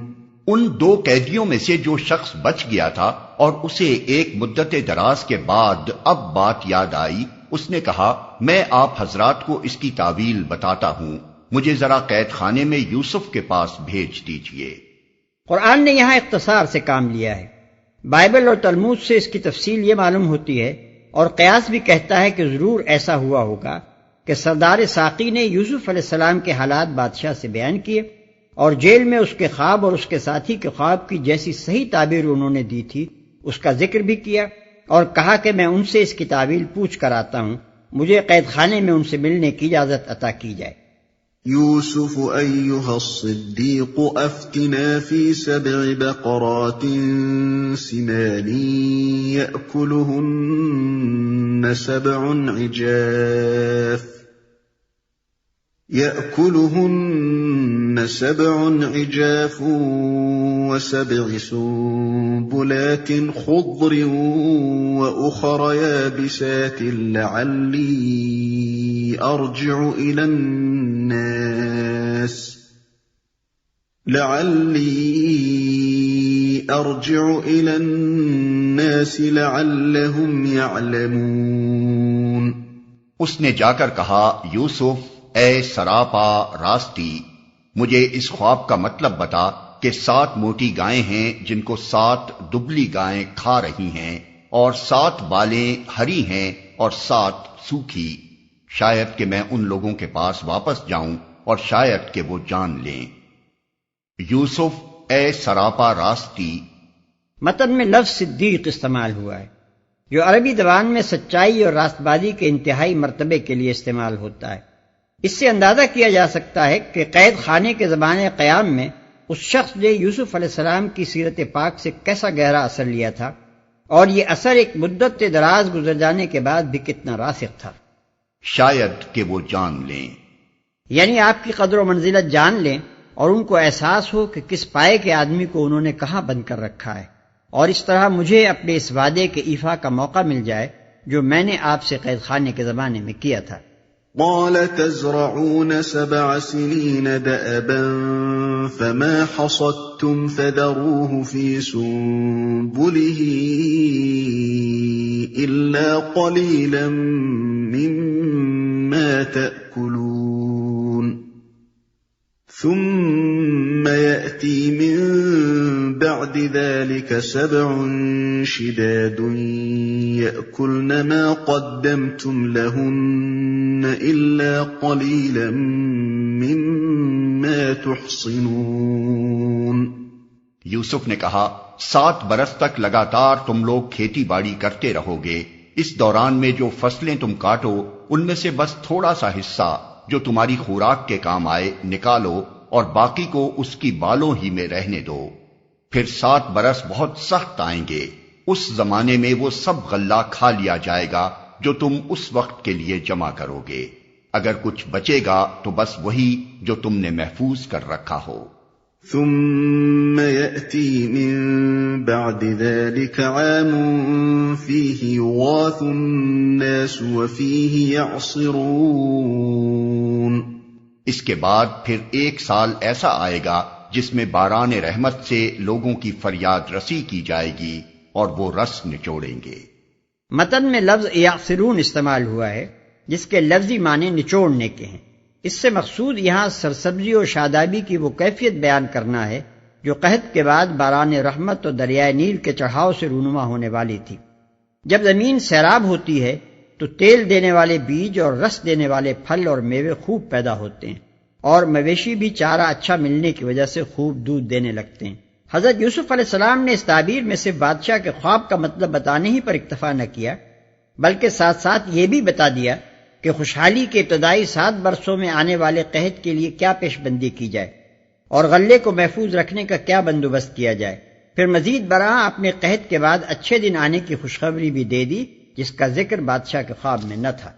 ان دو قیدیوں میں سے جو شخص بچ گیا تھا اور اسے ایک مدت دراز کے بعد اب بات یاد آئی، اس نے کہا میں آپ حضرات کو اس کی تعویل بتاتا ہوں، مجھے ذرا قید خانے میں یوسف کے پاس بھیج دیجئے۔ قرآن نے یہاں اختصار سے کام لیا ہے۔ بائبل اور تلمود سے اس کی تفصیل یہ معلوم ہوتی ہے، اور قیاس بھی کہتا ہے کہ ضرور ایسا ہوا ہوگا کہ سردار ساقی نے یوسف علیہ السلام کے حالات بادشاہ سے بیان کیے، اور جیل میں اس کے خواب اور اس کے ساتھی کے خواب کی جیسی صحیح تعبیر انہوں نے دی تھی اس کا ذکر بھی کیا، اور کہا کہ میں ان سے اس کی تعویل پوچھ کر آتا ہوں، مجھے قید خانے میں ان سے ملنے کی اجازت عطا کی جائے۔ يوسف أيها الصديق أفتنا في 7 بقرات سمان يأكلهن 7 عجاف و7 سنبلات خضر وأخر يابسات لعلي أرجع إلى الناس لعلهم يعلمون۔ اس نے جا کر کہا یوسف اے سراپا راستی، مجھے اس خواب کا مطلب بتا کہ 7 موٹی گائیں ہیں جن کو 7 دبلی گائیں کھا رہی ہیں، اور 7 بالیں ہری ہیں اور 7 سوکھی، شاید کہ میں ان لوگوں کے پاس واپس جاؤں اور شاید کہ وہ جان لیں۔ یوسف اے سراپا راستی۔ متن میں لفظ صدیق استعمال ہوا ہے، جو عربی زبان میں سچائی اور راست بازی کے انتہائی مرتبے کے لیے استعمال ہوتا ہے۔ اس سے اندازہ کیا جا سکتا ہے کہ قید خانے کے زمانے قیام میں اس شخص نے یوسف علیہ السلام کی سیرت پاک سے کیسا گہرا اثر لیا تھا، اور یہ اثر ایک مدت دراز گزر جانے کے بعد بھی کتنا راسخ تھا۔ شاید کہ وہ جان لیں، یعنی آپ کی قدر و منزلت جان لیں اور ان کو احساس ہو کہ کس پائے کے آدمی کو انہوں نے کہاں بند کر رکھا ہے، اور اس طرح مجھے اپنے اس وعدے کے ایفا کا موقع مل جائے جو میں نے آپ سے قید خانے کے زمانے میں کیا تھا۔ قال تزرعون 7 سنين دأبا فما حصدتم فذروه في سنبله إلا قليلا مما تأكلون ثم يأتي من بعد ذلك 7 شداد يأكلن ما قدمتم لهن إلا قليلا مما تحصنون۔ یوسف نے کہا 7 برس تک لگاتار تم لوگ کھیتی باڑی کرتے رہو گے، اس دوران میں جو فصلیں تم کاٹو ان میں سے بس تھوڑا سا حصہ جو تمہاری خوراک کے کام آئے نکالو، اور باقی کو اس کی بالوں ہی میں رہنے دو۔ پھر 7 برس بہت سخت آئیں گے، اس زمانے میں وہ سب غلہ کھا لیا جائے گا جو تم اس وقت کے لیے جمع کرو گے، اگر کچھ بچے گا تو بس وہی جو تم نے محفوظ کر رکھا ہو۔ ثم يأتي من بعد ذلك عام فيه يغاث الناس وفيه يعصرون۔ اس کے بعد پھر 1 سال ایسا آئے گا جس میں باران رحمت سے لوگوں کی فریاد رسی کی جائے گی اور وہ رس نچوڑیں گے۔ متن میں لفظ یعصرون استعمال ہوا ہے جس کے لفظی معنی نچوڑنے کے ہیں۔ اس سے مقصود یہاں سرسبزی اور شادابی کی وہ کیفیت بیان کرنا ہے جو قحط کے بعد باران رحمت اور دریائے نیل کے چڑھاؤ سے رونما ہونے والی تھی۔ جب زمین سیراب ہوتی ہے تو تیل دینے والے بیج اور رس دینے والے پھل اور میوے خوب پیدا ہوتے ہیں، اور مویشی بھی چارہ اچھا ملنے کی وجہ سے خوب دودھ دینے لگتے ہیں۔ حضرت یوسف علیہ السلام نے اس تعبیر میں صرف بادشاہ کے خواب کا مطلب بتانے ہی پر اکتفا نہ کیا، بلکہ ساتھ ساتھ یہ بھی بتا دیا کہ خوشحالی کے ابتدائی 7 برسوں میں آنے والے قحط کے لیے کیا پیش بندی کی جائے اور غلے کو محفوظ رکھنے کا کیا بندوبست کیا جائے۔ پھر مزید برآں اپنے قحط کے بعد اچھے دن آنے کی خوشخبری بھی دے دی، جس کا ذکر بادشاہ کے خواب میں نہ تھا۔